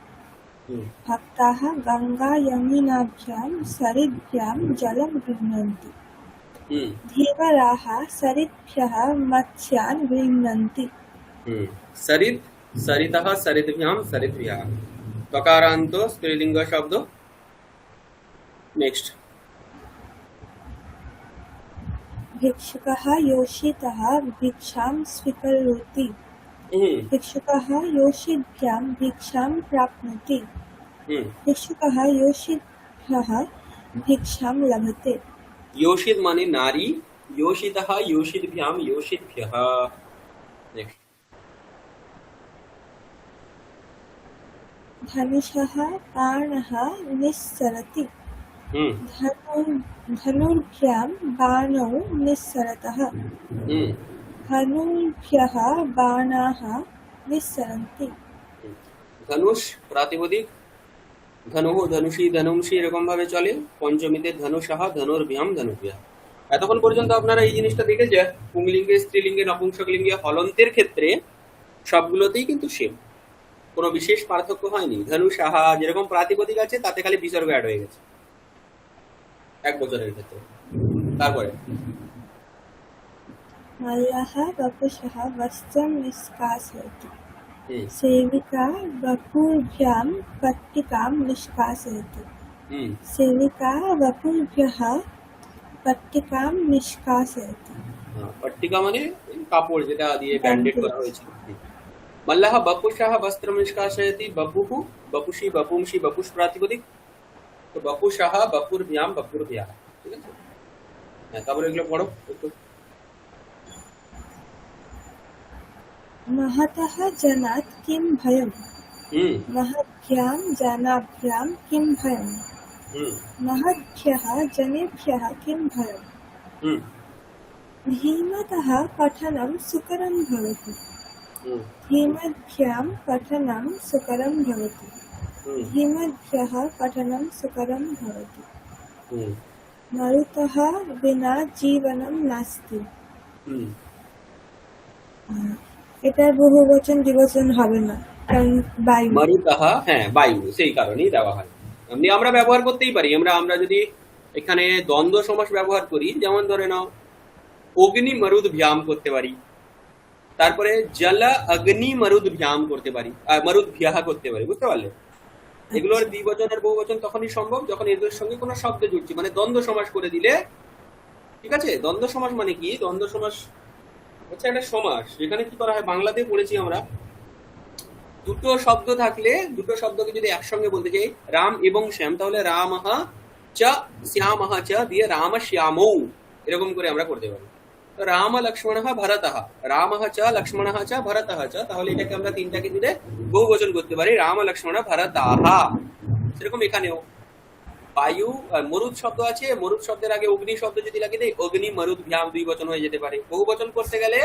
भक्ताः गङ्गा यमुनाभ्यां सरिद्भ्यां जलं गृह्णन्ति। धीवराः सरिद्भ्यः मत्स्यान् गृह्णन्ति। सरित सरितः सरिद्भ्याम सरिद्भ्यः, तकारान्त स्त्रीलिंग शब्द। नेक्स्ट। भिक्षुकः योषितः भिक्षां स्वीकरोति। भिक्षुकः योषितभ्यां भिक्षां प्राप्नोति। भिक्षुकः योषितभ्यः भिक्षां लभते। योषित माने नारी, योषितः योषितभ्याम योषितभ्यः। नेक्स्ट। धनुषः बाणः निस्सरति। धनुर्भ्यां बाणौ निस्सरतः। धनुर्भ्यः बाणाः निस्सरन्ति। धनुष प्रातिपदिक, ধনুঃ ধনুষী ধনুংসী এরকম ভাবে চলে। পঞ্চমীতে ধনুষাহ ধনুর্ভ্যাম ধনুর্ভ্যः। এতক্ষণ পর্যন্ত আপনারা এই জিনিসটা দেখেছেন, পুংলিঙ্গে স্ত্রীলিঙ্গে নপুংসকলিঙ্গে হলন্তের ক্ষেত্রে সবগুলোতেই কিন্তু সেম, কোনো বিশেষ পার্থক্য হয়নি। ধনুষাহ যেরকম প্রাতিপদিক আছে, তাতে খালি বিসর্গ অ্যাড হয়ে গেছে এক বছরের ক্ষেত্রে। তারপরে मल्लः वपुषः वस्त्रं निष्कासयति। सेविका वपुर्भ्यां पट्टिकां निष्कासयति। सेविका वपुर्भ्यः पट्टिकां निष्कासयति। पट्टिका মানে কাপড় যেটা দিয়ে ব্যান্ডেড করা হয়েছে। মল্লः বপুষः বস্ত্রম নিষ্কাসয়তি, বপুঃ বপুষী বপুংসী বপুষ প্রাতিপদিক, তো বপুষः বপুর্ভ্যাম বপুর্ভ্যः। ঠিক আছে, হ্যাঁ, তারপরে এগুলো পড়ো একটু। महतः जनात् किं भयम्। महद्भ्यां जनाभ्यां किं भयम्। महद्भ्यः जनेभ्यः किं भयम्। धीमतः पठनं सुकरं भवति। धीमद्भ्यां पठनं सुकरं भवति। धीमद्भ्यः पठनं सुकरं भवति। मरुतः विना जीवनं नास्ति। এটার বহুবচন দ্বিবচন হবে না, কারণ বায়ু। মরুতः, হ্যাঁ বায়ু, সেই কারণেই দেওয়া হয়। এমনি আমরা ব্যবহার করতেই পারি, আমরা যদি এখানে দ্বন্দ্ব সমাস ব্যবহার করি, যেমন ধরে নাও অগ্নি মরুদ ভ্যাম করতে পারি, তারপরে জল অগ্নি মরুদ ভ্যাম করতে পারি, মরুদ ভ্যাহ করতে পারি, বুঝতে পারলে? এগুলোর দ্বিবচন আর বহুবচন তখনই সম্ভব যখন এদের সঙ্গে কোনো শব্দ জুড়ছি, মানে দ্বন্দ্ব সমাস করে দিলে ঠিক আছে। দ্বন্দ্ব সমাস মানে কি? দ্বন্দ্ব সমাস হচ্ছে একটা সমাস যেখানে কি করা হয়, বাংলাতে পড়েছি আমরা, দুটো শব্দ থাকলে দুটো শব্দকে যদি একসঙ্গে বলতে চাই রাম এবং শ্যাম, তাহলে রামহা চ শ্যামহা চ দিয়ে রাম শ্যামৌ এরকম করে আমরা করতে পারি। তো রাম লক্ষ্মণঃ ভরতঃ, রামঃ চ লক্ষ্মণঃ চ ভরতঃ চ, তাহলে এটাকে আমরা তিনটাকে দিলে বহুবচন করতে পারি রাম লক্ষ্মণ ভরতাহ। সেরকম এখানেও বায়ু মরুদ শব্দ আছে, মরুদ শব্দের আগে অগ্নি শব্দ যদি লাগিয়ে দেয় অগ্নি মরুদ ভ্যাম দুই বচন হয়ে যেতে পারে। বহুবচন করতে গেলে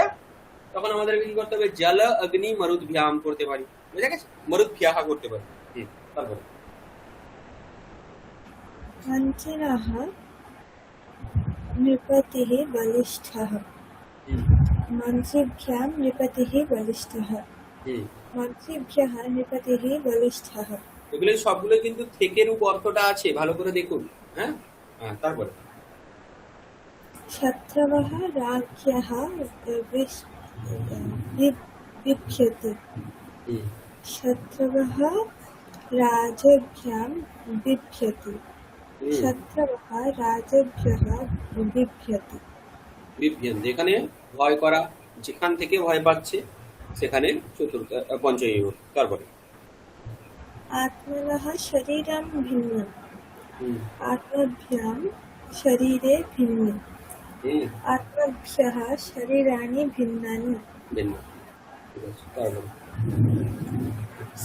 তখন আমাদেরকে কি করতে হবে, জল অগ্নি মরুদ ভ্যাম করতে পারি, বুঝা গেছে, মরুদ ভ্যাহা করতে পারি। তারপরে मन्त्रिणः नृपतिः बलिष्ठः। হুম, मन्त्रिभ्यां नृपतिः बलिष्ठः। হুম। मन्त्रिभ्यः नृपतिः बलिष्ठः। এগুলো সবগুলো কিন্তু থেকে রূপ অর্থটা আছে, ভালো করে দেখুন। হ্যাঁ, হ্যাঁ, তারপরে शत्रवः राज्ञः बिभ्यति। হুম, शत्रवः राजभ्यां बिभ्यति। হুম। शत्रवः राजभ्यः बिभ्यति। বিভ্রান্তি, এখানে ভয় করা, যেখান থেকে ভয় পাচ্ছে সেখানে চতুর্থ পঞ্চমী বিভক্তি। তারপরে आत्मनः शरीरं भिन्नम्। হুম, आत्मभ्यां शरीरे भिन्नम्। হুম, आत्मभ्यः शरीराणि भिन्नानि। ভিন্ন। ঠিক আছে, তারপরে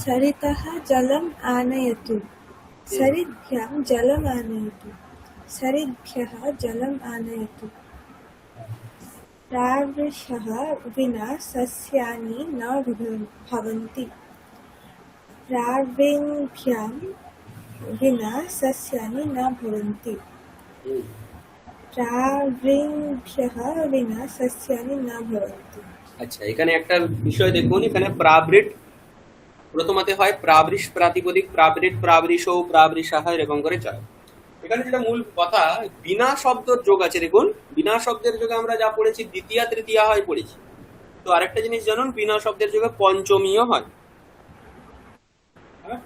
सरितः जलम् आनयतु। सरिद्भ्यां जलम् आनयतु। सरिद्भ्यः जलम् आनयतु। प्रावृषः विना सस्यानि न भवन्ति। प्राविङ्भ्यां विना सस्यानि न भवन्ति। হুম। प्राविङ्भ्यः विना सस्यानि न भवन्ति। আচ্ছা, এখানে একটা বিষয় দেখুন, এখানে প্রাবৃট প্রথমতে হয় প্রাবৃষ প্রাতিপদিক, প্রাবৃট প্রাবৃষৌ প্রাবৃষাহ এরকম করে চলে। এখানে যেটা মূল কথা, বিনা শব্দের যোগ আছে। দেখুন, বিনা শব্দের যোগে আমরা যা পড়েছি দ্বিতীয়া তৃতীয়া হয় পড়েছি। তো আরেকটা জিনিস জানুন, বিনা শব্দের যোগে পঞ্চমীও হয়। হ্যাঁ?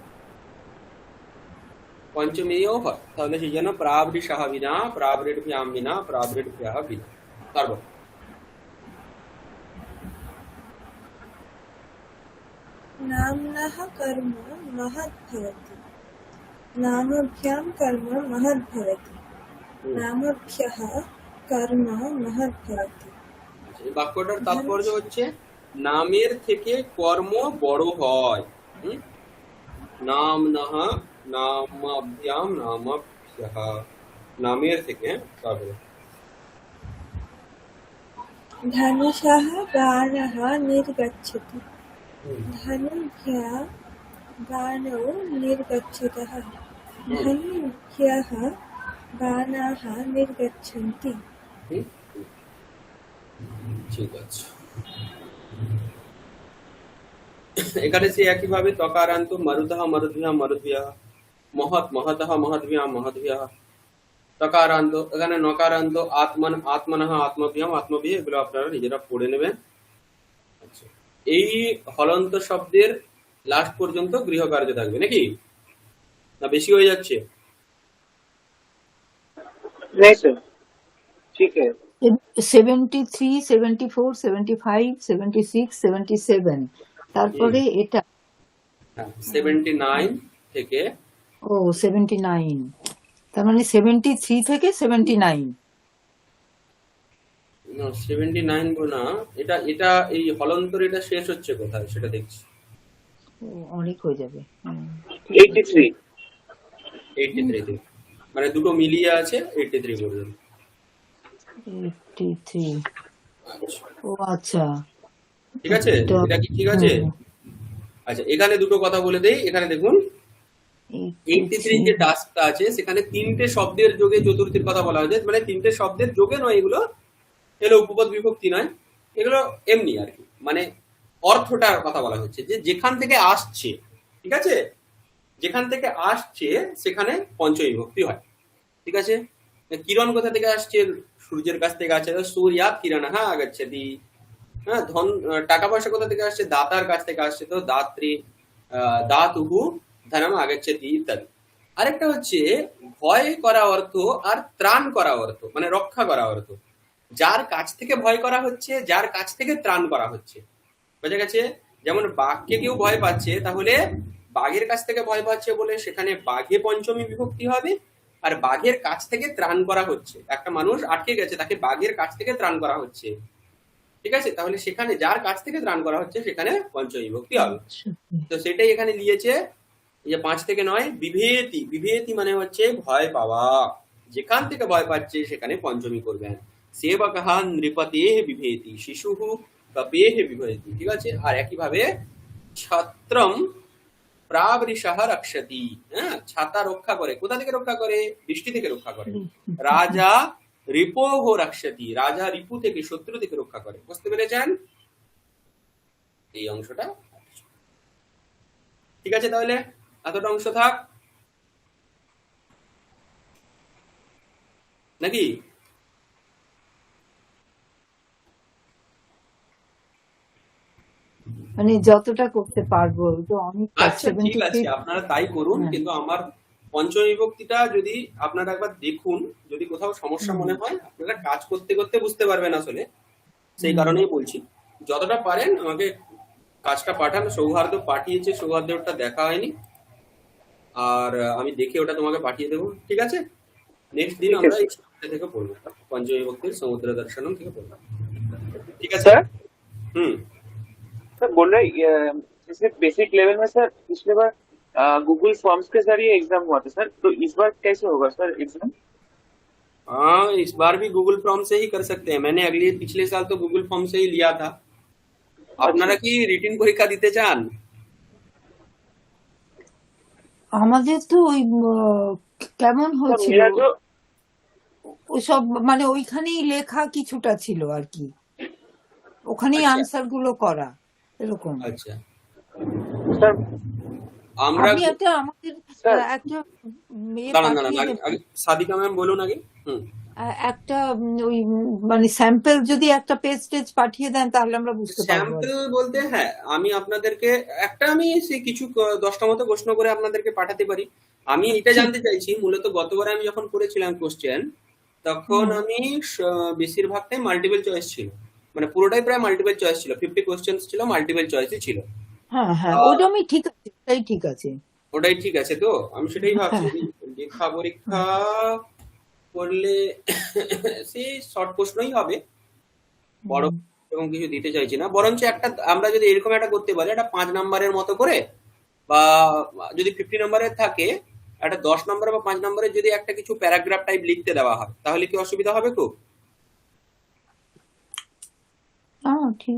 পঞ্চমীও হয়, তাহলে সেই জন্য প্রাবৃষাহ বিনা, প্রাবৃট ভ্যাম বিনা, প্রাবৃট ভ্যাহ বিনা। তারপর नाम्नः कर्म महद्भवति। नामभ्यां कर्म महद्भवति। नामभ्यः कर्म महद्भवति। এই বাক্যটার তাৎপর্য হচ্ছে নামের থেকে কর্ম বড় হয়। হুম? নাম নাহ নামাভ্যাম নামাভ্যাহ, নামের থেকে। তারপরে धनुषः बाणः निर्गच्छति। धनुभ्यः बाणौ निर्गच्छतः। धनुभ्यः बाणाः निर्गच्छन्ति। হুম? ঠিক আছে। এখানে সে একইভাবে তকারান্ত মরুদহ মরুদ্ভ্যাহ মরুদ্ভ্যাহ, মহৎ মহতঃ মহদ্ভ্যাম মহদ্ভ্যাহ, তকারান্ত, এখানে নকারান্ত আত্মন আত্মনঃ আত্মভ্যাম আত্মভ্যাহ, এগুলো আপনারা নিজেরা পড়ে নেবেন। আচ্ছা, এই হলন্ত শব্দের লাস্ট পর্যন্ত গৃহকার্য থাকবে নাকি, না বেশি হয়ে যাচ্ছে? नहीं सर, ठीक है। 73, 74, 75, 76, 77, তারপরে এটা হ্যাঁ, 79 থেকে 79, তার মানে 73 থেকে 79। 79 না, এটা এটা এই হলন্তর এটা শেষ হচ্ছে কোথায় সেটা দেখছি। অনেক হয়ে যাবে। 83 83 থেকে, মানে দুটো মিলিয়ে আছে 83 পর্যন্ত। 83, আচ্ছা, ও আচ্ছা, ঠিক আছে, এটা এটা কি ঠিক আছে? আচ্ছা, এখানে দুটো কথা বলে দেই। এখানে দেখুন 83 যে টাস্কটা আছে সেখানে তিনটে শব্দের যোগে চতুর্থীর কথা বলা হয়েছে, মানে তিনটে শব্দের যোগে নয়, এগুলো এগুলো উপপদ বিভক্তি নয়, এগুলো এমনি আর কি, মানে অর্থটার কথা বলা হচ্ছে যে যেখান থেকে আসছে, ঠিক আছে, যেখান থেকে আসছে সেখানে পঞ্চমী বিভক্তি হয়। ঠিক আছে, কিরণ কোথা থেকে আসছে? সূর্যের কাছ থেকে আসছে, সূর্যাৎ কিরণঃ আগচ্ছতি। হ্যাঁ, ধন টাকা পয়সা কোথা থেকে আসছে? দাতার কাছ থেকে আসছে, তো দাত্রী দাতুহু ধনম আগচ্ছতি ইত্যাদি। আরেকটা হচ্ছে ভয় করা অর্থ আর ত্রাণ করা অর্থ, মানে রক্ষা করা অর্থ। যার কাছ থেকে ভয় করা হচ্ছে, যার কাছ থেকে ত্রাণ করা হচ্ছে। বোঝা গেছে? যেমন বাঘকে কেউ ভয় পাচ্ছে, তাহলে বাঘের কাছ থেকে ভয় পাচ্ছে বলে সেখানে বাঘে পঞ্চমী বিভক্তি হবে। আর বাঘের কাছ থেকে ত্রাণ করা হচ্ছে, একটা মানুষ আটকে গেছে, তাকে বাঘের কাছ থেকে ত্রাণ করা হচ্ছে, ঠিক আছে, তাহলে সেখানে যার কাছ থেকে ত্রাণ করা হচ্ছে সেখানে পঞ্চমী বিভক্তি হবে। তো সেটাই এখানে দিয়েছে, এই যে 5 থেকে 9 বিভেতি। বিভেতি মানে হচ্ছে ভয় পাওয়া, যেখান থেকে ভয় পাচ্ছে সেখানে পঞ্চমী করবেন। সেবকঃ নৃপতেঃ বিভেতি, শিশুঃ কপেঃ বিভেতি, ঠিক আছে। আর একইভাবে ছত্রম প্রাবৃষঃ রক্ষতি, হ্যাঁ, ছাতা রক্ষা করে। কোথা থেকে রক্ষা করে? বৃষ্টি থেকে রক্ষা করে। রাজা রিপোহ রক্ষতি, রাজা রিপু থেকে, শত্রু থেকে রক্ষা করে। বুঝতে পেরেছেন এই অংশটা? ঠিক আছে, তাহলে এতটা অংশ থাক নাকি? মানে যতটা করতে পারবো, তো অনেক আচ্ছা ঠিক আছে, আপনারা তাই করুন, কিন্তু আমার পঞ্চমী বিভক্তিটা যদি আপনারা একবার দেখুন, যদি কোথাও সমস্যা মনে হয়, আপনারা কাজ করতে করতে বুঝতে পারবেন আসলে, সেই কারণেই বলছি। যতটা পারেন আমাকে কাজটা পাঠান। সৌহার্দ্য পাঠিয়েছে, সৌহার্দ্যটা দেখা হয়নি, আর আমি দেখে ওটা তোমাকে পাঠিয়ে দেবো, ঠিক আছে? নেক্সট দিন ঠিক আমরা আছে এই chapter থেকে পড়বো, পঞ্চমী বিভক্তির সমুদ্র দর্শনম থেকে পড়বো, ঠিক আছে? सर। হুম। सर बोल रहे जैसे बेसिक लेवल में सर पिछले बार गूगल फॉर्म्स के जरिए एग्जाम हुआ था सर, तो इस बार कैसे होगा सर एग्जाम? हाँ, इस बार भी गूगल फॉर्म से ही कर सकते हैं। मैंने पिछले साल तो गूगल फॉर्म से ही लिया था। আপনারা কি রিটিন পরীক্ষা দিতে চান? আমাদের তো ওই কেমন सर হয়েছিল, मेरा जो ওইসব মানে ওইখানেই লেখা কিছুটা ছিল আর কি, ওখানেই আচ্ছা আনসার গুলো করা এরকম। আচ্ছা, सर আমরা আমি একটা আমাদের सर একটা মেয়ে দাঁড়ান দাঁড়ান, পাঠিয়ে দেবো, সাদিকা ম্যাম বলুন আগে। হুম। একটা ওই মানে স্যাম্পল যদি একটা পেজ টেজ পাঠিয়ে দেন তাহলে আমরা বুঝতে পারবো আর স্যাম্পল কি। বলতে হ্যাঁ, আমি আপনাদেরকে আমি সেই কিছু 10টা মতো প্রশ্ন করে আপনাদেরকে পাঠাতে পারি। আমি এটা ঠিক। জানতে চাইছি, মূলত গতবার আমি যখন করেছিলাম কোশ্চেন, তখন আমি বেশিরভাগটাই মাল্টিপল চয়েস ছিল, মানে পুরোটাই প্রায় মাল্টিপল চয়েস ছিল, 50 কোশ্চেন ছিল, মাল্টিপল চয়েসই ছিল। হ্যাঁ হ্যাঁ, আহ, ওটা আমি ঠিক আছে, ওটাই ঠিক আছে। ওটাই ঠিক আছে তো? আমি সেটাই ভাবছি, হ্যাঁ লেখা পরীক্ষা করলে সেই শর্ট প্রশ্নই হবে, বড় হুম। এরকম কিছু দিতে চাইছি না। বরঞ্চ একটা আমরা যদি এরকম একটা করতে পারি, একটা 5 নাম্বারের মতো করে, বা যদি 50 নাম্বারের থাকে, একটা 10 নাম্বার বা 5 নাম্বারের যদি একটা কিছু প্যারাগ্রাফ টাইপ লিখতে দেওয়া হয়, তাহলে কি অসুবিধা হবে খুব? ঠিক।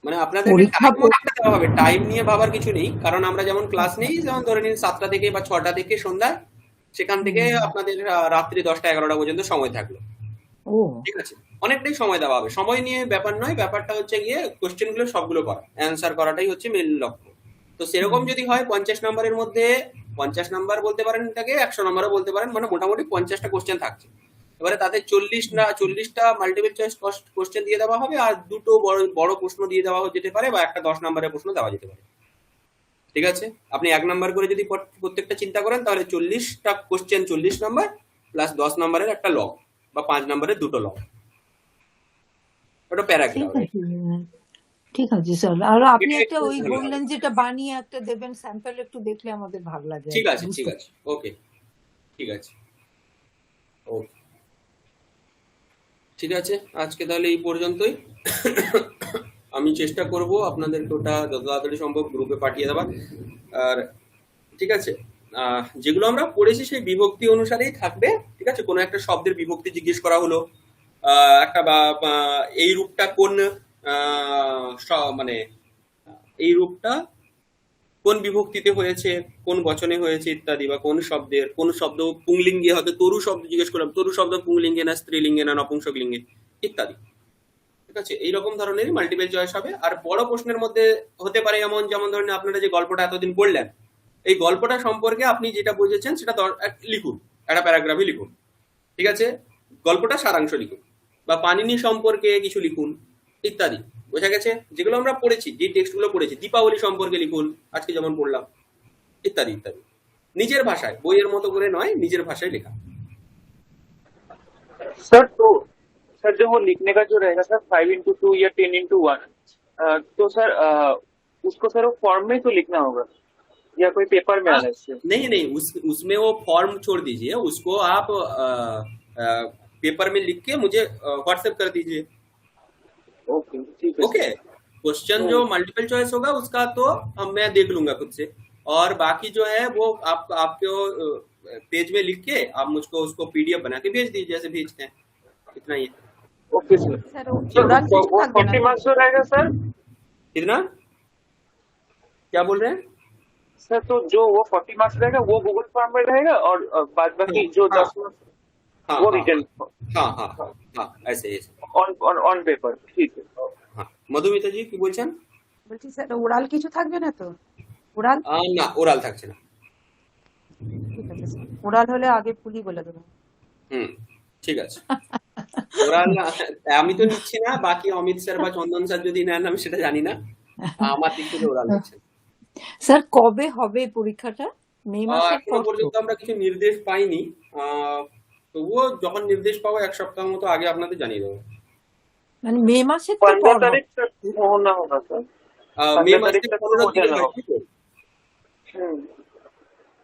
মানে আপনাদেরকে পরীক্ষা টাইম অনেকটা দেওয়া হবে, টাইম নিয়ে ভাবার কিছু নেই, কারণ আমরা যেমন ক্লাস নেই, যেমন ধরে নিন 7টা থেকে বা 6টা থেকে সন্ধ্যা, সেখান থেকে আপনাদের রাত্রি 10টা 11টা পর্যন্ত সময় থাকলো, ও ঠিক আছে? অনেকটাই সময় দেওয়া হবে, সময় নিয়ে ব্যাপার নয়, ব্যাপারটা হচ্ছে গিয়ে কোশ্চেন গুলো সবগুলো করা, অ্যান্সার করাটাই হচ্ছে মেন লক্ষ্য। তো সেরকম যদি হয় 50 নাম্বারের মধ্যে, 50 নাম্বার বলতে পারেন এটাকে, 100 নাম্বারও বলতে পারেন, মানে মোটামুটি 50টা কোশ্চেন থাকছে। এবারে তাতে 40টা মাল্টিপল চয়েস কোশ্চেন দিয়ে দেওয়া হবে, আর দুটো বড় বড় প্রশ্ন দিয়ে দেওয়া যেতে পারে, বা একটা 10 নাম্বারের প্রশ্ন দেওয়া যেতে পারে, ঠিক আছে? আপনি 1 নাম্বার করে যদি প্রত্যেকটা চিন্তা করেন, তাহলে 40টা কোশ্চেন 40 নাম্বার প্লাস 10 নাম্বারের একটা লগ, বা 5 নাম্বারের দুটো লগ, ওটা ঠিক প্যারাগ্রাফ। আছে। ঠিক আছে স্যার, আর আপনি এটা একটা একটু ওই ভালো হবে। বললেন যেটা বানিয়ে একটা দেবেন, স্যাম্পল একটু দেখলে আমাদের ভালো লাগে আর ঠিক কি, আছে ঠিক বুঝতে। আছে, ওকে, ঠিক আছে, ওকে, ঠিক আছে। আজকে তাহলে এই পর্যন্তই। আমি চেষ্টা করব আপনাদেরকে ওটা যত তাড়াতাড়ি সম্ভব গ্রুপে পাঠিয়ে দেওয়ার। আর ঠিক আছে, যেগুলো আমরা পড়েছি সেই বিভক্তি অনুসারেই থাকবে, ঠিক আছে? কোনো একটা শব্দের বিভক্তি জিজ্ঞেস করা হলো, একটা বা এই রূপটা কোন মানে এই রূপটা কোন বিভক্তিতে হয়েছে, কোন বচনে হয়েছে ইত্যাদি, বা কোন শব্দ পুংলিঙ্গে, হয়তো তরু শব্দ জিজ্ঞেস করলাম, তরু শব্দ পুংলিঙ্গে না স্ত্রীলিঙ্গে না নপুংসকলিঙ্গে ইত্যাদি, ঠিক আছে? এইরকম ধরনেরই মাল্টিপল চয়েস হবে। আর বড় প্রশ্নের মধ্যে হতে পারে যেমন ধরেন আপনারা যে গল্পটা এতদিন পড়লেন, এই গল্পটা সম্পর্কে আপনি যেটা বুঝেছেন সেটা লিখুন, একটা প্যারাগ্রাফে লিখুন, ঠিক আছে? গল্পটা সারাংশ লিখুন, বা পানিনি সম্পর্কে কিছু লিখুন ইত্যাদি। বোঝা গেছে? যেগুলো আমরা পড়েছি, যে টেক্সটগুলো পড়েছি, দীপাবলি সম্পর্কে লিখুন, আজকে যেমন পড়লাম, ইত্যাদি ইত্যাদি, নিজের ভাষায়, বইয়ের মতো করে নয়, নিজের ভাষায় লেখা। सर तो सर जो वो लिखने का जो रहेगा सर 5x2 या 10x1, तो सर उसको सर वो फॉर्म में तो लिखना होगा या कोई पेपर में हाँ, अलग से? नहीं नहीं, उसमें वो फॉर्म छोड़ दीजिए, उसको आप पेपर में लिख के मुझे व्हाट्सएप कर दीजिए। ओके ठीक है ओके, क्वेश्चन जो मल्टीपल चॉइस होगा उसका तो मैं देख लूंगा खुद से, और बाकी जो है वो आपके पेज में लिख के आप मुझको उसको पीडीएफ बना के भेज दीजिए, जैसे भेजते हैं, इतना ही है। Okay sir. Sir sir oral वो কিছু থাকবে 40 না? मार्क्स जो रहेगा सर? कितना, क्या बोल रहे हैं? सर तो जो वो 40 मार्क्स रहेगा वो गूगल फॉर्म में रहेगा और बाद बाकी जो हाँ 10 मार्क्स हाँ वो हाँ रिटर्न हाँ हाँ हाँ हाँ, ऐसे ऐसे। ऑन ऑन ऑन पेपर, ठीक है। हाँ, মধুমিতা জি কি বলছেন? বলছি স্যার ওরাল কিছু থাকবে না তো? ওরাল না, ওরাল থাকছে না। ঠিক আছে স্যার, ওরাল হলে আগে ফুলই বলে দেবো। হুম, ঠিক আছে। ওরাল আমি তো নিচ্ছি না, বাকি অমিত স্যার বা চন্দন স্যার যদি নেন আমি সেটা জানি না, আমার দিক থেকে ওরাল হচ্ছে না। স্যার কবে হবে পরীক্ষাটা? মে মাসের এখনো পর তো? পর্যন্ত আমরা কিছু নির্দেশ পাইনি, তবুও যখন নির্দেশ পাবো এক সপ্তাহ মতো আগে আপনাদের জানিয়ে দেবো। মানে মে মাসের তো 15 পর হবে। तारीख तक होना होगा सर। মে 15 মাসের तारीख तक 15 हो দিকে जाना হয়, होगा। তাই তো? हम्म,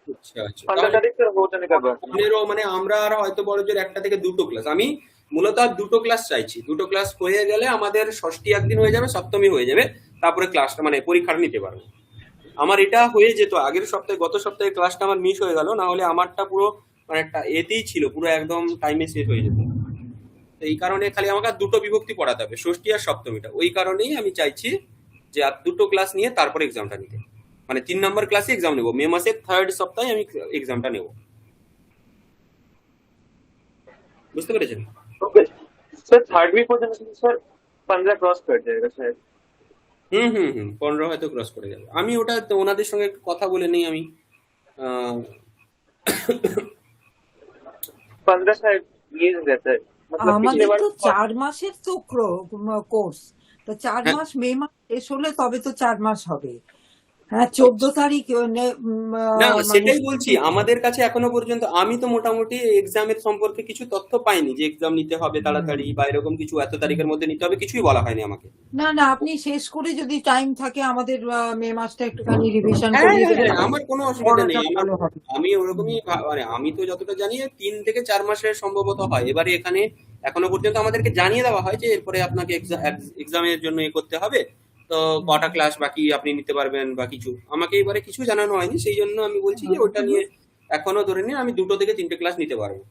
আচ্ছা আচ্ছা, 15 তাহলে तारीख तक हो जाने का बात है। 15 মানে আমরা আর হয়তো বড় জোর একটা থেকে দুটো ক্লাস, আমি মূলত আর দুটো ক্লাস চাইছি। দুটো ক্লাস হয়ে গেলে আমাদের ষষ্ঠী একদিন হয়ে যাবে, সপ্তমী হয়ে যাবে, তারপরে ক্লাসটা মানে পরীক্ষাটা নিতে পারবো। আমার এটা হয়ে যেত আগের সপ্তাহে, গত সপ্তাহে ক্লাসটা আমার মিস হয়ে গেল, না হলে আমারটা পুরো মানে একটা এতেই ছিল, পুরো একদম টাইমে শেষ হয়ে যেত। তো এই কারণে খালি আমাকে আর দুটো বিভক্তি পড়াতে হবে, ষষ্ঠী আর সপ্তমীটা। ওই কারণেই আমি চাইছি যে আর দুটো ক্লাস নিয়ে তারপরে এক্সামটা নিতে, মানে 3 নম্বর ক্লাসে এক্সাম নেবো, মে মাসের 3rd সপ্তাহে আমি এক্সামটা নেব। বুঝতে পেরেছেন? ओके सर, थर्ड वीक हो जाने से सर 15 क्रॉस कर जाएगा शायद। হুম হুম হুম, 15 হয়তো ক্রস করে যাবে। আমি ওটা তো ওনাদের সঙ্গে একটু কথা বলে নেই আমি। আহ, 15 शायद ये रहता है, मतलब पिछले আমাদের बार তো 4 মাসের তো কোর্স, তো 4 হ্যাঁ, মাস মে মাস শেষ হলে তবে তো 4 মাস হবে। হ্যাঁ 14 তারিখ না মানে সেটাই বলছি, আমাদের কাছে এখনো পর্যন্ত আমি তো মোটামুটি এক্সামের সম্পর্কে কিছু তথ্য পাইনি যে এক্সাম নিতে হবে তাড়াতাড়ি বা এরকম কিছু এত তারিখের মধ্যে নিতে হবে, কিছুই বলা হয়নি আমাকে। না না, আপনি শেষ করে যদি টাইম থাকে আমাদের মে মাসটা একটুখানি রিভিশন হ্যাঁ করিয়ে হ্যাঁ দেবেন, হ্যাঁ, আমার কোনো অসুবিধা নেই। পড়াটা আমার ভালো হবে। আমি ওরকমই মানে আমি তো যতটা জানি 3 থেকে 4 মাসের সম্ভবত হয়। এবারে এখানে এখনো পর্যন্ত আমাদেরকে জানিয়ে দেওয়া হয় যে এরপরে আপনাকে এক্সামের জন্য এ করতে হবে, তো কটা ক্লাস বাকি আপনি নিতে পারবেন বা কিছু, আমাকে এবারে কিছু জানানো হয়নি। সেই জন্য আমি বলছি যে ওটা নিয়ে এখনো ধরে নিন আমি 2 থেকে 3টে ক্লাস নিতে পারবো।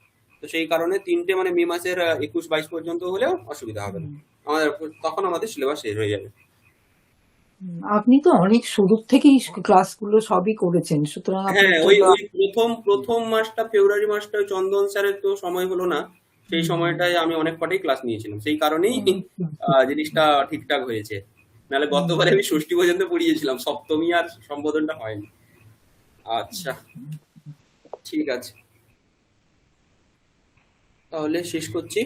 তো সেই কারণে 3টে মানে মে মাসের 21-22 পর্যন্ত হলেও অসুবিধা হবে না, আমাদের তখন আমাদের সিলেবাস শেষ হয়ে যাবে। আপনি তো অনেক শুরু থেকেই ক্লাসগুলো সবই করেছেন, সুতরাং হ্যাঁ, আপনার ওই জন্য ওই প্রথম মাসটা, ফেব্রুয়ারি মাসটা চন্দন স্যারের তো সময় হলো না, সেই সময়টায় আমি অনেক কটাই ক্লাস নিয়েছিলাম, সেই কারণেই জিনিসটা ঠিকঠাক হয়েছে। নাহলে গতবারে আমি ষষ্ঠী পর্যন্ত পড়িয়েছিলাম, সপ্তমী আর সম্বোধনটা হয়নি। আচ্ছা, ঠিক আছে, তাহলে শেষ করছি।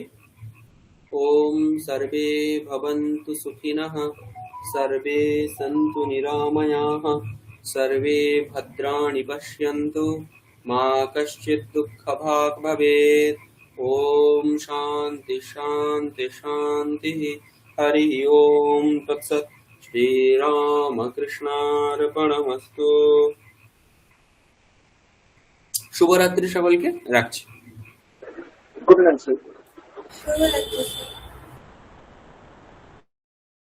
ওম সর্বে ভবন্তু সুখিনঃ, সর্বে সন্তু নিরাময়াঃ, সর্বে ভদ্রাণি পশ্যন্তু, মা কশ্চিৎ দুঃখভাগ ভবেৎ। ওম শান্তি শান্তি শান্তি। হরি ওম তৎসৎ। শ্রীরামকৃষ্ণার্পণমস্তু। শুভরাত্রি সকলকে, রাখছি। Good night sir. শুভরাত্রি স্যার।